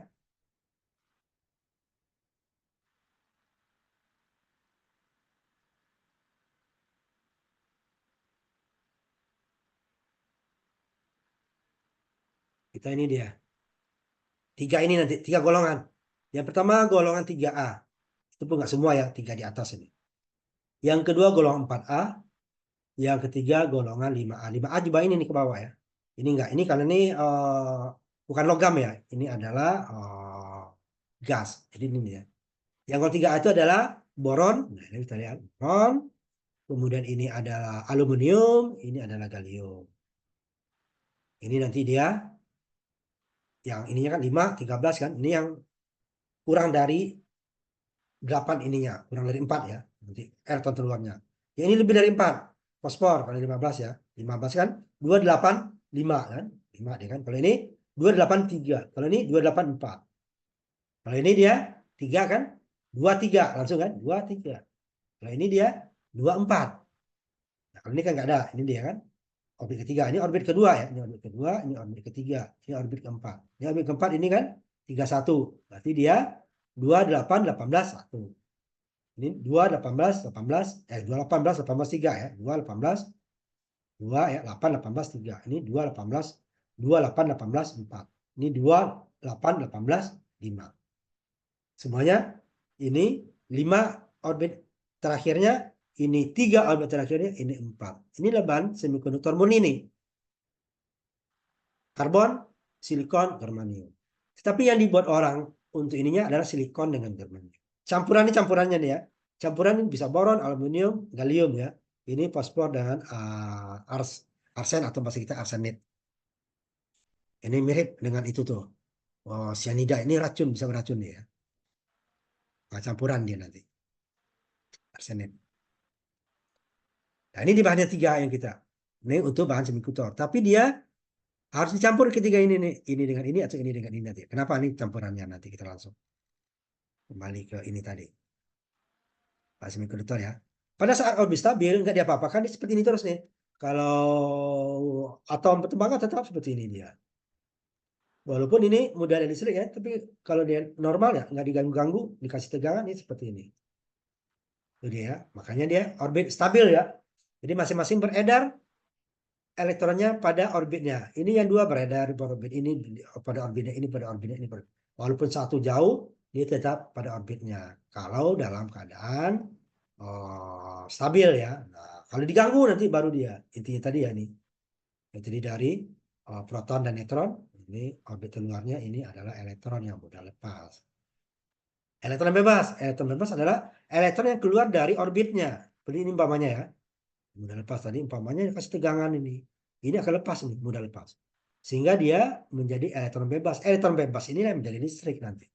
Kita ini dia. 3 ini nanti, 3 golongan. Yang pertama golongan 3A. Itu pun nggak semua ya, 3 di atas ini. Yang kedua golongan 4A. Yang ketiga golongan 5A. 5A juga ini nih ke bawah ya. Ini enggak. Ini karena ini bukan logam ya. Ini adalah gas. Jadi ini ya. Yang golongan 3A itu adalah boron. Nah, ini kita lihat. Boron. Kemudian ini adalah aluminium. Ini adalah gallium. Ini nanti dia. Yang ininya kan 5, 13 kan. Ini yang kurang dari 8 ininya. Kurang dari 4 ya. Nanti R terluarnya. Ya ini lebih dari 4. Fosfor kalau 15 ya. 15 kan 285 kan. 5 dia kan. Kalau ini 283. Kalau ini 284. Kalau ini dia 3 kan. 23 langsung kan. 23. Kalau ini dia 24. Nah, kalau ini kan nggak ada. Ini dia kan. Orbit ketiga. Ini orbit kedua ya. Ini orbit kedua. Ini orbit ketiga. Ini orbit keempat. Ini orbit keempat ini kan 31. Berarti dia 28, 18, 1. Ini 2, 18, 18. 2, 18, 18, 3 ya. 2, 18. 2 ya. 8, 18, 3. Ini 2, 18. 2, 8, 18, 4. Ini 2, 8, 18, 5. Semuanya ini 5 orbit terakhirnya. Ini 3 orbit terakhirnya. Ini 4. Inilah bahan semikonduktor murni ini. Karbon, silikon, germanium. Tetapi yang dibuat orang untuk ininya adalah silikon dengan germanium. Campuran ini campurannya nih ya. Campuran ini bisa boron, aluminium, gallium ya. Ini fosfor dengan arsen atau bahasa kita arsenit. Ini mirip dengan itu tuh. Cyanida ini racun, bisa beracun dia. Nah, campuran dia nanti. Arsenit. Nah, ini di bahannya 3 yang kita. Ini untuk bahan semikonduktor. Tapi dia harus dicampur ketiga ini nih. Ini dengan ini atau ini dengan ini nanti. Kenapa ini campurannya nanti kita langsung kembali ke ini tadi. Bahan semikonduktor ya. Pada saat orbit stabil nggak diapa-apakan seperti ini terus nih. Kalau atom pertumbuhan tetap seperti ini dia. Walaupun ini model listrik ya, tapi kalau dia normal ya nggak diganggu-ganggu, dikasih tegangan ini seperti ini. Itu dia. Makanya dia orbit stabil ya. Jadi masing-masing beredar elektronnya pada orbitnya. Ini yang 2 beredar pada orbit ini, pada orbitnya ini, pada orbitnya ini. Walaupun satu jauh, dia tetap pada orbitnya. Kalau dalam keadaan stabil ya. Nah, kalau diganggu nanti baru dia intinya tadi ya nih. Jadi dari proton dan neutron ini orbit keluarnya ini adalah elektron yang mudah lepas. Elektron bebas adalah elektron yang keluar dari orbitnya. Seperti ini umpamanya ya. Mudah lepas tadi umpamanya kasih tegangan ini. Ini akan lepas nih, mudah lepas. Sehingga dia menjadi elektron bebas. Elektron bebas ini yang menjadi listrik nanti.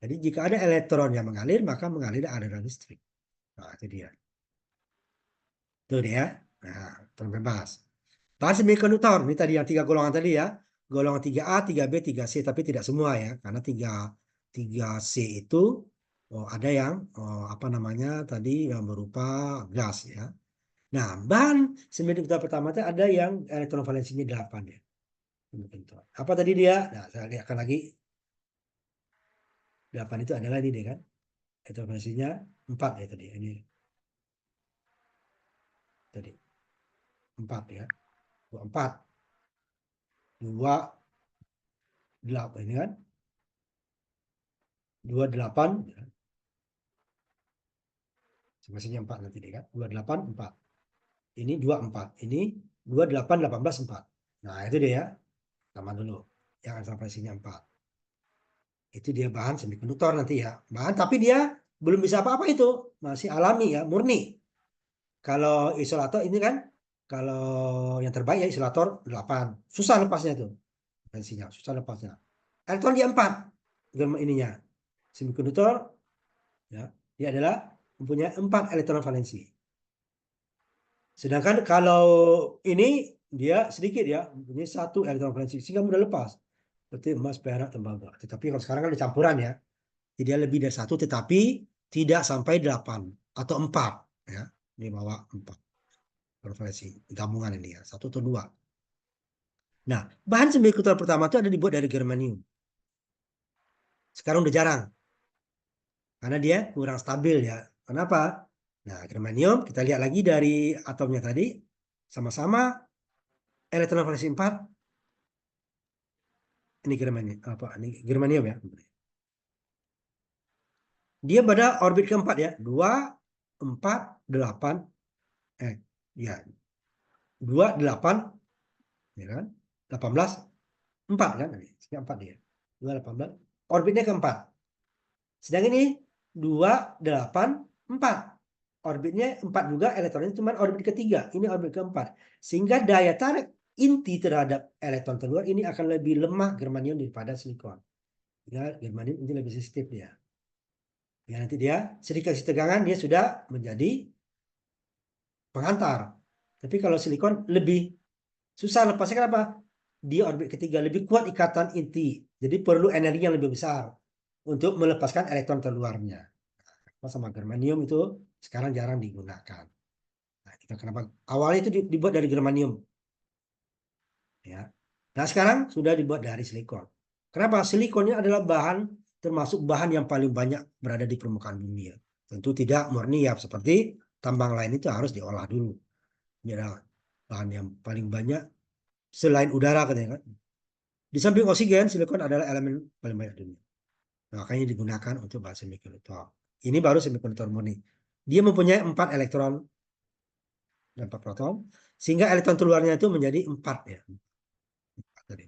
Jadi jika ada elektron yang mengalir, maka mengalir aliran listrik. Nah, itu dia. Itu dia. Nah, elektron bebas. Bahan semikonduktor, ini tadi yang 3 golongan tadi ya. Golongan 3A, 3B, 3C, tapi tidak semua ya. Karena 3C itu ada yang apa namanya tadi yang berupa gas ya. Nah, bahan semikonduktor pertama itu ada yang elektron valensinya 8 ya. Apa tadi dia? Nah, saya lihatkan lagi. 8 itu adalah ini deh kan. Elektron valensinya 4 ya tadi. Ini tadi 4 ya. 4. 2, 8 ini kan. 28 ya. Masihnya 4 nanti deh kan. 28, 4. Ini 24. Ini 28, 18, 4. Nah, itu dia ya. Sama dulu. Yang frekuensinya 4. Itu dia bahan semikonduktor nanti ya. Bahan tapi dia belum bisa apa-apa itu. Masih alami ya, murni. Kalau isolator ini kan, kalau yang terbaik ya isolator 8. Susah lepasnya tuh. Frekuensinya, susah lepasnya. Elektron dia 4. Ininya. Semikonduktor ya, dia adalah mempunyai 4 elektron valensi. Sedangkan kalau ini dia sedikit ya, mempunyai 1 elektron valensi sehingga mudah lepas. Seperti emas, perak, tembaga. Tetapi kalau sekarang kan ada campuran ya. Jadi dia lebih dari 1 tetapi tidak sampai 8 atau 4 ya. Di bawah 4 elektron valensi. Gabungan ini ya, 1 atau 2. Nah, bahan semikonduktor pertama itu ada dibuat dari germanium. Sekarang udah jarang. Karena dia kurang stabil ya. Kenapa? Nah, germanium kita lihat lagi dari atomnya tadi sama-sama elektron valensi 4. Ini germanium apa? Ini germanium ya. Dia pada orbit keempat ya. 2, 4, 8 ya. 2, 8 ya kan? 18, 4 kan? Ini 4 dia. 2, 18. Orbitnya keempat. Sedang ini 2, 8, 4. Orbitnya 4 juga, elektronnya cuma orbit ketiga. Ini orbit keempat. Sehingga daya tarik inti terhadap elektron keluar ini akan lebih lemah germanium daripada silikon. Ya, germanium ini lebih sensitif dia. Ya, nanti dia sedikit kasih tegangan dia sudah menjadi pengantar. Tapi kalau silikon lebih susah lepasnya, kenapa? Dia orbit ketiga lebih kuat ikatan inti. Jadi perlu energi yang lebih besar untuk melepaskan elektron terluarnya. Sama germanium itu sekarang jarang digunakan. Nah, kita kenapa awalnya itu dibuat dari germanium. Ya. Nah, sekarang sudah dibuat dari silikon. Kenapa? Silikonnya adalah bahan termasuk bahan yang paling banyak berada di permukaan bumi ya. Tentu tidak murni ya, seperti tambang lain itu harus diolah dulu. Ini adalah bahan yang paling banyak selain udara katanya kan. Di samping oksigen, silikon adalah elemen paling banyak dunia. Makanya digunakan untuk bahan semikonduktor. Ini baru semikonduktor murni. Dia mempunyai 4 elektron dan 4 proton, sehingga elektron keluarnya itu menjadi 4 ya. 4 tadi.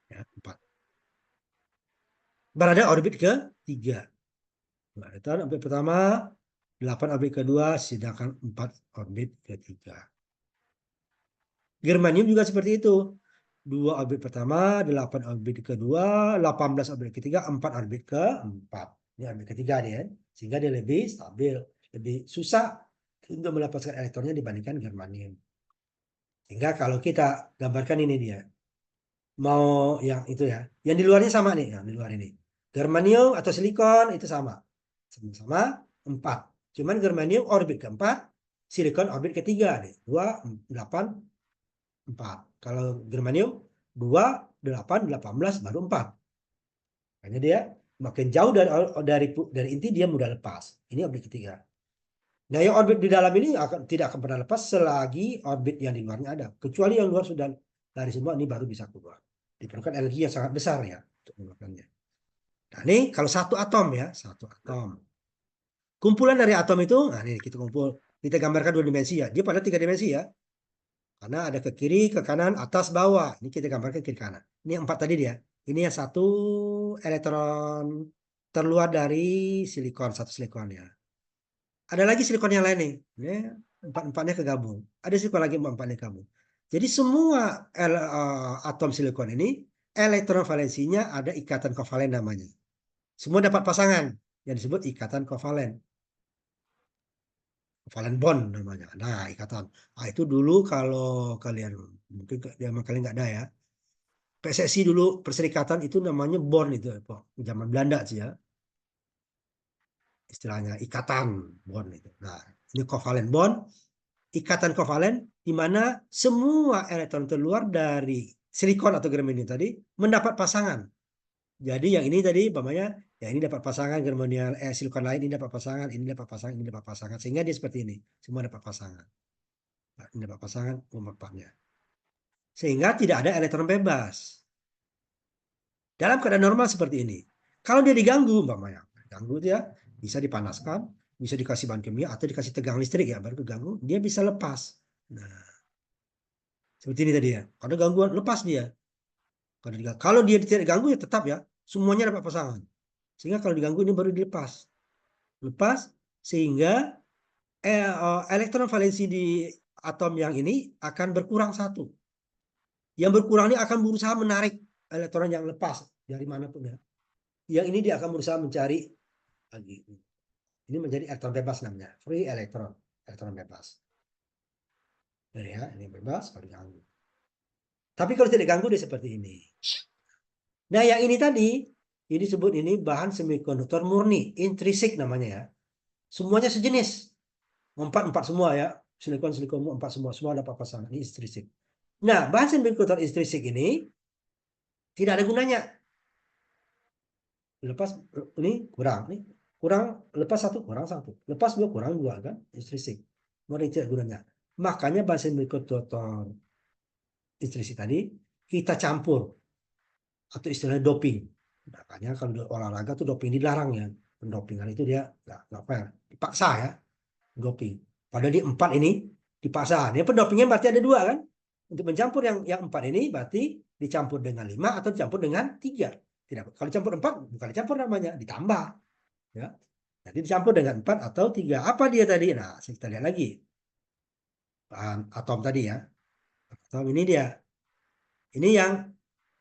Ya, 4. Berada orbit ke-3. Elektron orbit pertama, 8 orbit kedua, sedangkan 4 orbit ketiga. Germanium juga seperti itu. 2 orbit pertama, 8 orbit kedua, 18 orbit ketiga, 4 orbit keempat. Ini orbit ketiga dia. Sehingga dia lebih stabil, lebih susah untuk melepaskan elektronnya dibandingkan germanium. Sehingga kalau kita gambarkan ini dia. Mau yang itu ya. Yang di luarnya sama nih, yang di luar ini. Germanium atau silikon itu sama. Sama-sama 4. Cuman germanium orbit keempat, silikon orbit ketiga nih. 2, 8, 4. Kalau germanium 2, 8, 18 baru 4. Makanya dia makin jauh dari inti dia mudah lepas. Ini orbit ketiga. Nah, yang orbit di dalam ini tidak akan pernah lepas selagi orbit yang di luarnya ada. Kecuali yang luar sudah lari semua, ini baru bisa keluar. Diperlukan energi yang sangat besar ya untuk mengeluarkannya. Nah, ini kalau satu atom ya, satu atom. Kumpulan dari atom itu, nah ini kita kita gambarkan 2 dimensi ya. Dia pada 3 dimensi ya. Karena ada ke kiri, ke kanan, atas, bawah. Ini kita gambarkan kiri kanan. Ini 4 tadi dia. Ini yang satu elektron terluar dari silikon, satu silikon ya. Ada lagi silikon yang lain nih. Ini empat-empatnya kegabung. Ada silikon lagi empat-empatnya kegabung. Jadi semua atom silikon ini elektron valensinya ada ikatan kovalen namanya. Semua dapat pasangan yang disebut ikatan kovalen. Kovalen bond namanya. Nah, ikatan. Nah, itu dulu kalau kalian mungkin zaman kalian nggak ada ya. PSSI dulu perserikatan itu namanya bond itu, zaman Belanda sih ya. Istilahnya ikatan bond itu. Nah, ini kovalen bond, ikatan kovalen di mana semua elektron terluar dari silikon atau germanium tadi mendapat pasangan. Jadi yang ini tadi umpamanya ya ini dapat pasangan germanium silikon lain ini dapat pasangan, ini dapat pasangan, ini dapat pasangan sehingga dia seperti ini. Semua dapat pasangan. Nah, ini dapat pasangan empatnya. Sehingga tidak ada elektron bebas. Dalam keadaan normal seperti ini. Kalau dia diganggu umpamanya, ganggu dia bisa dipanaskan, bisa dikasih bahan kimia atau dikasih tegang listrik ya baru keganggu, dia bisa lepas. Nah, seperti ini tadi ya. Kalau gangguan lepas dia. Kalau dia tidak diganggu ya tetap ya, semuanya dapat pasangan. Sehingga kalau diganggu ini baru dilepas. Lepas sehingga elektron valensi di atom yang ini akan berkurang satu. Yang berkurang ini akan berusaha menarik elektron yang lepas dari manapun ya. Yang ini dia akan berusaha mencari lagi. Ini menjadi elektron bebas namanya, free elektron, elektron bebas. Jadi ya, ini bebas kalau diganggu. Tapi kalau tidak diganggu dia seperti ini. Nah, yang ini tadi, ini disebut ini bahan semikonduktor murni, intrinsik namanya ya. Semuanya sejenis. Empat semua ya. Silikon empat semua dapat pasangan. Ini intrinsik. Nah, bahan semikonduktor intrinsik ini tidak ada gunanya. Lepas ini kurang, nih kurang lepas satu kurang satu, lepas dua kurang dua kan, intrinsik. Tidak gunanya. Makanya bahan semikonduktor intrinsik tadi kita campur atau istilahnya doping. Makanya kalau olahraga tuh doping dilarang ya. Pendopingan itu dia nggak fair, dipaksa ya doping. Padahal di 4 ini dipaksa. Ini pendopingnya berarti ada 2 kan? Untuk mencampur yang 4 ini berarti dicampur dengan 5 atau dicampur dengan 3. Tidak. Kalau dicampur 4 bukan dicampur namanya, ditambah. Ya. Jadi dicampur dengan 4 atau 3. Apa dia tadi? Nah, kita lihat lagi. Bahan atom tadi ya. Atom ini dia. Ini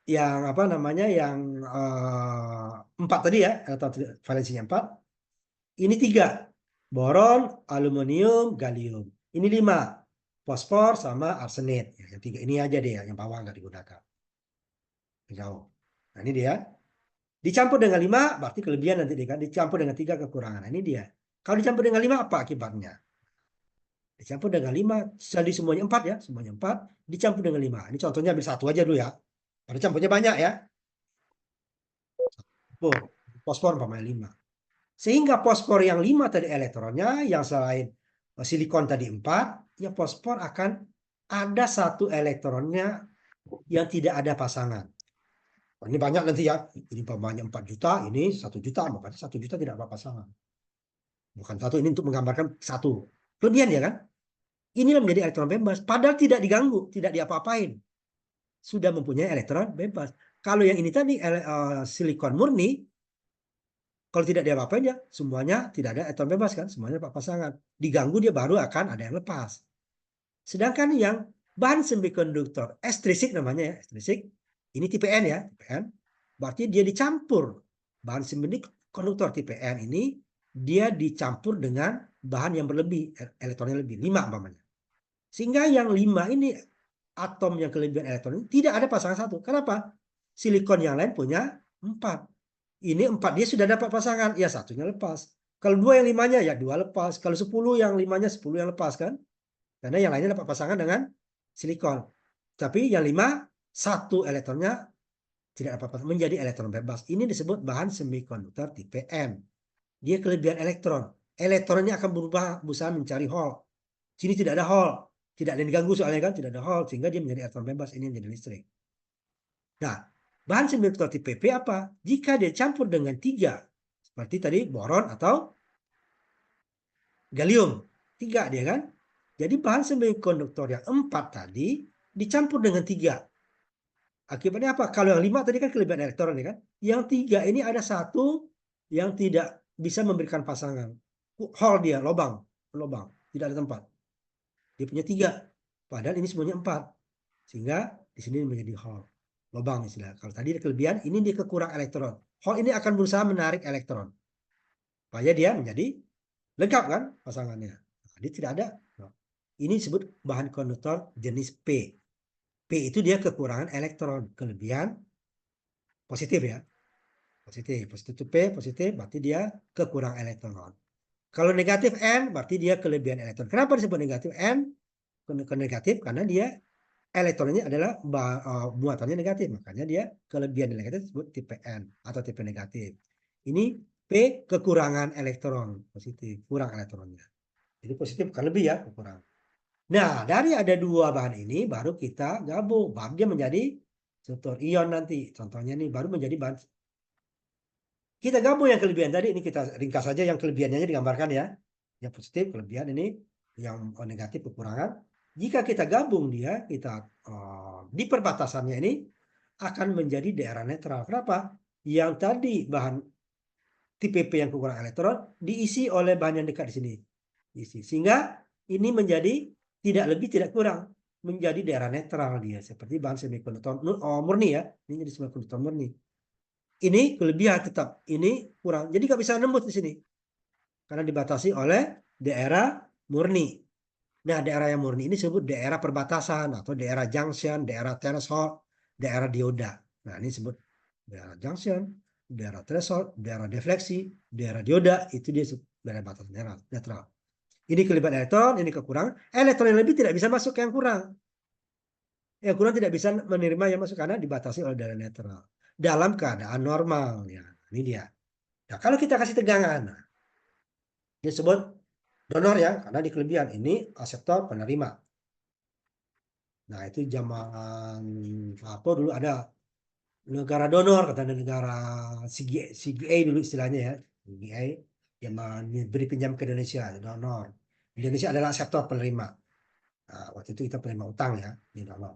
yang apa namanya yang 4 tadi ya, atau valensinya 4. Ini 3. Boron, aluminium, gallium. Ini 5. Fosfor sama arsenit. Ya, yang 3 ini aja deh yang bawah nggak digunakan. Jauh. Nah, ini dia. Dicampur dengan 5 berarti kelebihan nanti dia kan. Dicampur dengan 3 kekurangan. Nah, ini dia. Kalau dicampur dengan 5 apa akibatnya? Dicampur dengan 5, jadi semuanya 4 ya, semuanya 4, dicampur dengan 5. Ini contohnya ambil 1 aja dulu ya. Pada campurnya banyak ya. Fosfor umpamanya 5. Sehingga fosfor yang 5 tadi elektronnya, yang selain silikon tadi 4, ya fosfor akan ada 1 elektronnya yang tidak ada pasangan. Ini banyak nanti ya, ini umpamanya 4 juta, ini 1 juta, makanya 1 juta tidak ada pasangan. Bukan 1, ini untuk menggambarkan 1. Kelebihan ya kan? Inilah menjadi elektron bebas, padahal tidak diganggu, tidak diapa-apain. Sudah mempunyai elektron bebas. Kalau yang ini tadi silikon murni, kalau tidak diapa-apain ya semuanya tidak ada elektron bebas kan, semuanya dapat pasangan. Diganggu dia baru akan ada yang lepas. Sedangkan yang bahan semikonduktor ekstrisik namanya ya, ekstrisik. Ini tipe N ya, tipe N. Berarti dia dicampur. Bahan semikonduktor tipe N ini dia dicampur dengan bahan yang berlebih, elektronnya lebih, 5 umpamanya. Sehingga yang 5 ini atom yang kelebihan elektron ini tidak ada pasangan 1. Kenapa? Silikon yang lain punya 4. Ini 4 dia sudah dapat pasangan, ya 1-nya lepas. Kalau 2 yang 5-nya ya 2 lepas. Kalau 10 yang 5-nya 10 yang lepas kan? Karena yang lainnya dapat pasangan dengan silikon. Tapi yang 5 1 elektronnya tidak dapat pasangan, menjadi elektron bebas. Ini disebut bahan semikonduktor tipe N. Dia kelebihan elektron. Elektronnya akan berubah berusaha mencari hole. Sini tidak ada hole. Tidak ada yang diganggu soalnya kan, tidak ada hole sehingga dia menjadi elektron bebas, ini menjadi listrik. Nah, Bahan semikonduktor tipe P apa? Jika dia campur dengan 3, seperti tadi boron atau gallium, 3 dia kan. Jadi bahan semikonduktor yang 4 tadi dicampur dengan 3. Akibatnya apa? Kalau yang 5 tadi kan kelebihan elektron ya kan. Yang 3 ini ada satu yang tidak bisa memberikan pasangan. Hole dia, lubang, tidak ada tempat. Dia punya 3. Padahal ini semuanya 4. Sehingga di sini menjadi hole, lubang istilah. Kalau tadi ada kelebihan, ini dia kekurangan elektron. Hole ini akan berusaha menarik elektron supaya dia menjadi lengkap kan pasangannya. Nah, dia tidak ada. Nah, ini disebut bahan konduktor jenis P. P itu dia kekurangan elektron, kelebihan positif ya. Positif itu P, positif berarti dia kekurangan elektron. Kalau negatif N berarti dia kelebihan elektron. Kenapa disebut negatif N? Negatif karena dia elektronnya adalah muatannya negatif, makanya dia kelebihan negatif disebut tipe N atau tipe negatif. Ini P kekurangan elektron, positif, kurang elektronnya. Jadi positif bukan lebih ya, kurang. Nah, dari ada 2 bahan ini baru kita gabung, baru dia menjadi struktur ion nanti. Contohnya nih baru menjadi bahan. Kita gabung yang kelebihan tadi, ini kita ringkas saja yang kelebihannya digambarkan ya. Yang positif kelebihan ini, yang negatif kekurangan. Jika kita gabung dia, kita di perbatasannya ini akan menjadi daerah netral. Kenapa? Yang tadi bahan tipe P yang kekurangan elektron diisi oleh bahan yang dekat di sini. Sehingga ini menjadi tidak lebih tidak kurang, menjadi daerah netral dia seperti bahan semikonduktor murni ya. Ini jadi semikonduktor murni. Ini kelebihan tetap, ini kurang. Jadi nggak bisa nembus di sini karena dibatasi oleh daerah murni. Nah, daerah yang murni ini disebut daerah perbatasan atau daerah junction, daerah threshold, daerah dioda. Nah, ini disebut daerah junction, daerah threshold, daerah defleksi, daerah dioda, itu dia daerah batas netral. Ini kelebihan elektron, ini kekurangan. Elektron yang lebih tidak bisa masuk ke yang kurang. Yang kurang tidak bisa menerima yang masuk karena dibatasi oleh daerah netral. Dalam keadaan normal ya. Ini dia. Nah, kalau kita kasih tegangan, nah, disebut donor ya, karena di kelebihan ini aseptor penerima. Nah, itu zaman apa dulu ada negara donor, kata negara CGA dulu istilahnya ya, CGA yang memberi pinjam ke Indonesia, donor. Indonesia adalah aseptor penerima. Nah, waktu itu kita penerima utang ya, di donor.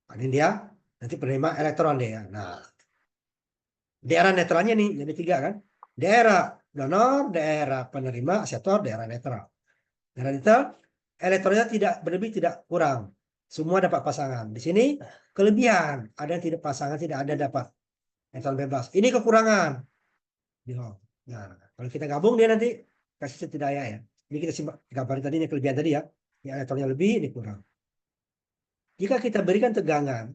Nah, ini dia, nanti penerima elektron dia. Nah, daerah netralnya nih jadi 3 kan. Daerah donor, daerah penerima, aseptor, daerah netral. Daerah netral, elektronnya tidak berlebih, tidak kurang. Semua dapat pasangan. Di sini kelebihan, ada yang tidak pasangan, tidak ada dapat elektron bebas. Ini kekurangan. Nah, kalau kita gabung dia nanti kasih setidaknya ya. Ini kita simak gambarin tadi ini kelebihan tadi ya. Ini elektronnya lebih, ini kurang. Jika kita berikan tegangan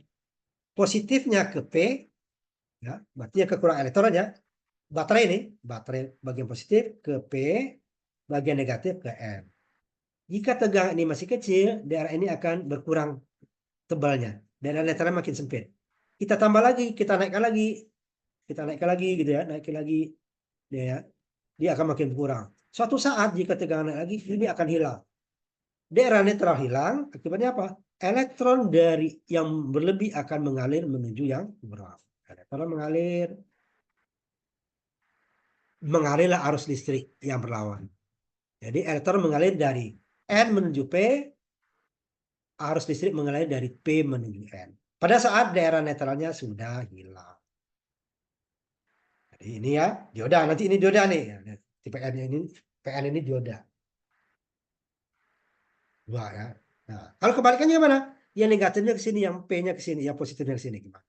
positifnya ke P, ya, berarti ya kekurangan elektron ya. Baterai bagian positif ke P, bagian negatif ke N. Jika tegangan ini masih kecil, daerah ini akan berkurang tebalnya. Daerah netralnya makin sempit. Kita tambah lagi, kita naikkan lagi gitu ya, naikin lagi dia akan makin berkurang. Suatu saat jika tegangan naik lagi, ini akan hilang. Daerah netral hilang, akibatnya apa? Elektron dari yang berlebih akan mengalir menuju yang kurang. Elektron mengalirlah arus listrik yang berlawan. Jadi elektron mengalir dari N menuju P, arus listrik mengalir dari P menuju N. Pada saat daerah netralnya sudah hilang. Jadi ini ya, dioda. Nanti ini dioda nih. Tipe N ini, PN ini dioda. 2 ya. Nah, kalau kebalikannya gimana? Yang negatifnya ke sini, yang P-nya ke sini, yang positifnya ke sini gimana?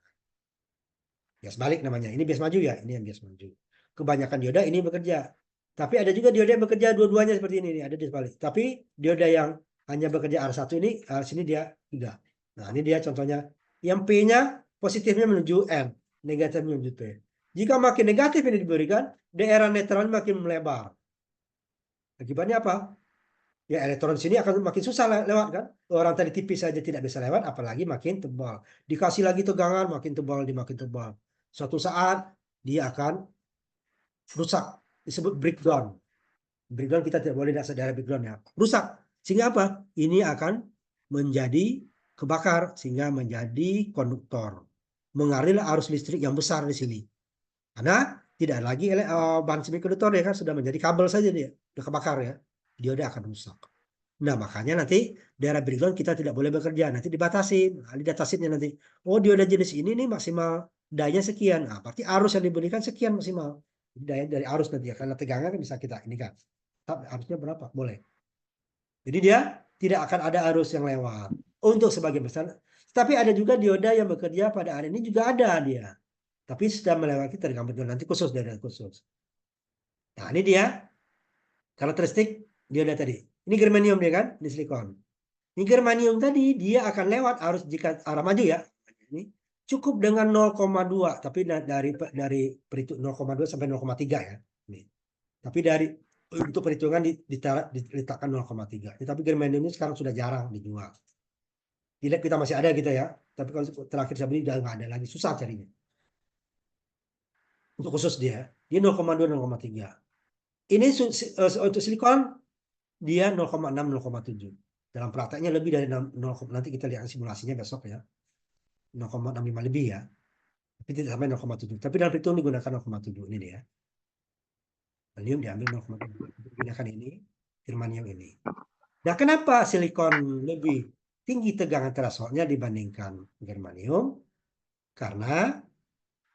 Bias balik namanya. Ini bias maju ya, ini yang bias maju. Kebanyakan dioda ini bekerja. Tapi ada juga dioda yang bekerja dua-duanya seperti ini nih, ada bias balik. Tapi dioda yang hanya bekerja arah satu ini, arah sini dia tidak. Nah, ini dia contohnya. Yang P-nya positifnya menuju N, negatifnya menuju P. Jika makin negatif ini diberikan, daerah netral makin melebar. Akibatnya apa? Ya elektron sini akan makin susah lewat kan. Orang tadi tipis saja tidak bisa lewat, apalagi makin tebal. Dikasih lagi tegangan, makin tebal, dia makin tebal. Suatu saat dia akan rusak, disebut breakdown. Breakdown kita tidak boleh dasar daerah breakdown ya. Rusak. Sehingga apa? Ini akan menjadi kebakar sehingga menjadi konduktor. mengalirlah arus listrik yang besar di sini. Karena tidak lagi bahan semikonduktor ya kan sudah menjadi kabel saja dia, udah kebakar ya. Dioda akan rusak. Nah, makanya nanti daerah breakdown kita tidak boleh bekerja, nanti dibatasi, di datasheetnya nanti. Oh, dioda jenis ini nih maksimal dayanya sekian. Nah, berarti arus yang diberikan sekian maksimal. Jadi daya dari arus nanti ya, karena tegangan kan bisa kita ini kan. Arusnya berapa? Boleh. Jadi dia tidak akan ada arus yang lewat. Untuk sebagian besar. Tapi ada juga dioda yang bekerja pada hari ini juga ada dia. Tapi sudah melewati tegangan breakdown nanti khusus dioda khusus. Nah, ini dia karakteristik dioda tadi. Ini germanium dia kan, ini silikon. Ini germanium tadi dia akan lewat arus jika arah maju ya. Ini cukup dengan 0,2 tapi dari perhitung 0,2 sampai 0,3 ya. Ini. Tapi dari untuk perhitungan diletakkan 0,3. Tapi germanium ini sekarang sudah jarang dijual. Di lab kita masih ada gitu ya. Tapi kalau terakhir saya beli udah nggak ada lagi, susah carinya. Untuk khusus dia 0,2 0,3. Ini untuk silikon dia 0,6 0,7. Dalam prakteknya lebih dari 0, nanti kita lihat simulasinya besok ya. 0,65 lebih ya. Tapi tidak sampai 0,7. Tapi dalam perhitungan digunakan 0,7 ini dia. Germanium diambil 0,7. Digunakan ini, germanium ini. Nah, kenapa silikon lebih tinggi tegangan thresholdnya dibandingkan germanium? Karena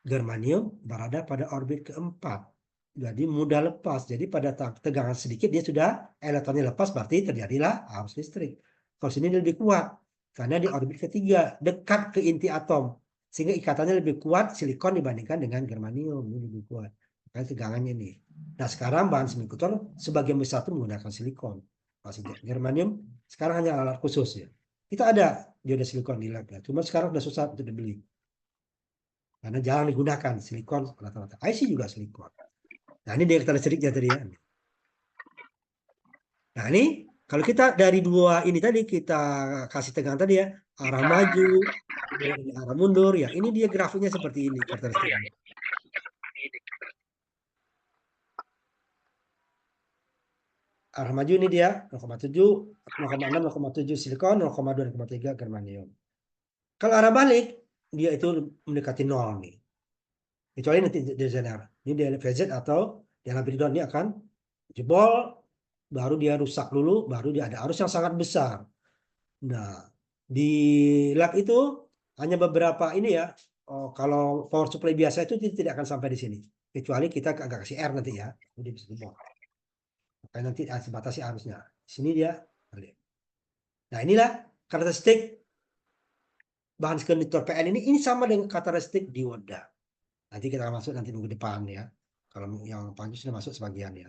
germanium berada pada orbit keempat. Jadi mudah lepas. Jadi pada tegangan sedikit dia sudah elektronnya lepas, berarti terjadilah arus listrik. Kalau sini dia lebih kuat karena di orbit ketiga, dekat ke inti atom, sehingga ikatannya lebih kuat silikon dibandingkan dengan germanium. Ini lebih kuat. Makanya tegangannya ini. Nah, sekarang bahan semikonduktor sebagian besar itu menggunakan silikon. Masih germanium sekarang hanya alat khusus ya. Kita ada dioda silikon di lab ya. Cuma sekarang sudah susah untuk dibeli. Karena jarang digunakan silikon rata-rata. IC juga silikon. Nah, ini dia listriknya tadi ya. Nah, ini kalau kita dari dua ini tadi kita kasih tegangan tadi ya, arah maju, arah mundur ya. Ini dia grafiknya seperti ini karakteristiknya. Arah maju ini dia 0,7, 0,6, 0,7 silikon, 0,2, 0,3 germanium. Kalau arah balik dia itu mendekati 0 nih. Kecuali nanti desainer. Ini dia VZ atau dalam breakdown ini akan jebol, baru dia rusak dulu, baru dia ada arus yang sangat besar. Nah, di lab itu hanya beberapa ini ya. Oh, kalau power supply biasa itu tidak akan sampai di sini. Kecuali kita agak kasih R nanti ya. Jadi bisa jebol. Makanya nanti batasi arusnya. Di sini dia. Nah, inilah karakteristik bahan konduktor PN ini. Ini sama dengan karakteristik dioda. Nanti kita akan masuk nanti minggu depan ya. Kalau yang panjang sudah masuk sebagian ya.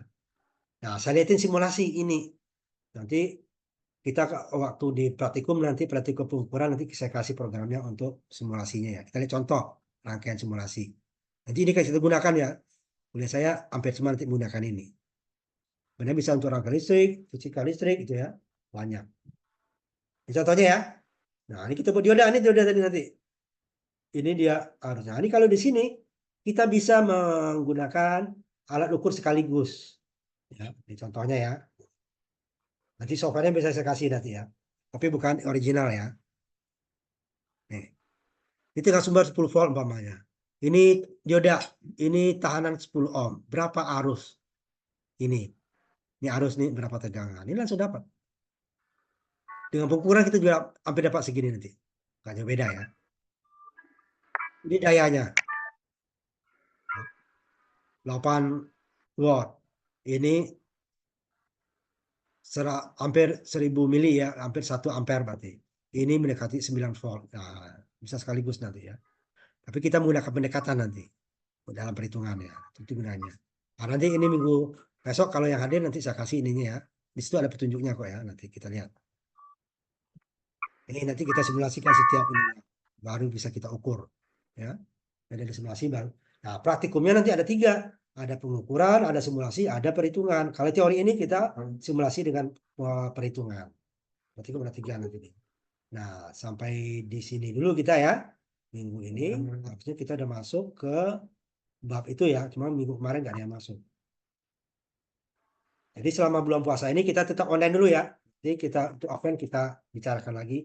Nah, saya lihatin simulasi ini. Nanti kita waktu di praktikum nanti praktikum pengukuran nanti saya kasih programnya untuk simulasinya ya. Kita lihat contoh rangkaian simulasi. Nanti ini kita gunakan ya. Kuliah saya hampir semua nanti menggunakan ini. Benar bisa untuk rangkaian listrik, fisika listrik gitu ya. Banyak. Ini contohnya ya. Nah, ini kita buat dioda, ini dioda tadi nanti. Ini dia harusnya. Ini kalau di sini kita bisa menggunakan alat ukur sekaligus. Ya, ini contohnya ya. Nanti softwarenya bisa saya kasih nanti ya. Tapi bukan original ya. Nih. Ini tinggal sumber 10 volt umpamanya. Ini dioda, ini tahanan 10 ohm. Berapa arus? Ini. Ini arus nih berapa tegangan. Ini langsung dapat. Dengan pengukuran kita juga hampir dapat segini nanti. Gak jauh beda ya. Ini dayanya. 8 watt. Ini hampir 1000 mili ya, hampir 1 ampere berarti. Ini mendekati 9 volt. Nah, bisa sekaligus nanti ya. Tapi kita menggunakan pendekatan nanti dalam perhitungannya. Itu gunanya. Nah, nanti ini minggu besok kalau yang hadir nanti saya kasih ininya ya. Di situ ada petunjuknya kok ya. Nanti kita lihat. Ini nanti kita simulasikan setiap ini. Baru bisa kita ukur. Ya. Ada simulasi baru. Nah, praktikumnya nanti ada 3. Ada pengukuran, ada simulasi, ada perhitungan. Kalau teori ini kita simulasi dengan perhitungan. Berarti ada 3 nanti. Nah, sampai di sini dulu kita ya. Minggu ini, harusnya kita udah masuk ke bab itu ya. Cuma minggu kemarin nggak ada yang masuk. Jadi selama bulan puasa ini kita tetap online dulu ya. Jadi kita untuk offline kita bicarakan lagi.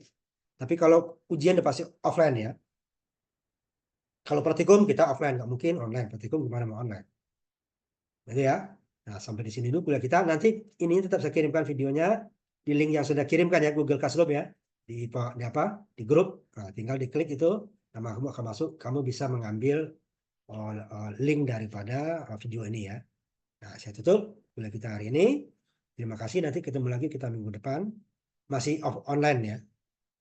Tapi kalau ujian udah pasti offline ya. Kalau praktikum kita offline, nggak mungkin online. Praktikum gimana mau online? Jadi ya. Nah, sampai di sini dulu kuliah kita. Nanti ini tetap saya kirimkan videonya di link yang sudah kirimkan ya, Google Classroom ya. Di apa? Di grup. Nah, tinggal diklik itu, nama kamu akan masuk. Kamu bisa mengambil link daripada video ini ya. Nah, saya tutup kuliah kita hari ini. Terima kasih. Nanti ketemu lagi kita minggu depan. Masih online ya.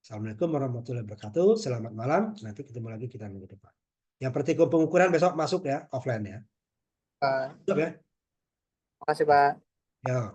Assalamualaikum warahmatullahi wabarakatuh. Selamat malam. Nanti ketemu lagi kita minggu depan. Yang praktikum pengukuran besok masuk ya, offline ya. Pak. Siap ya? Makasih, Pak. Ya.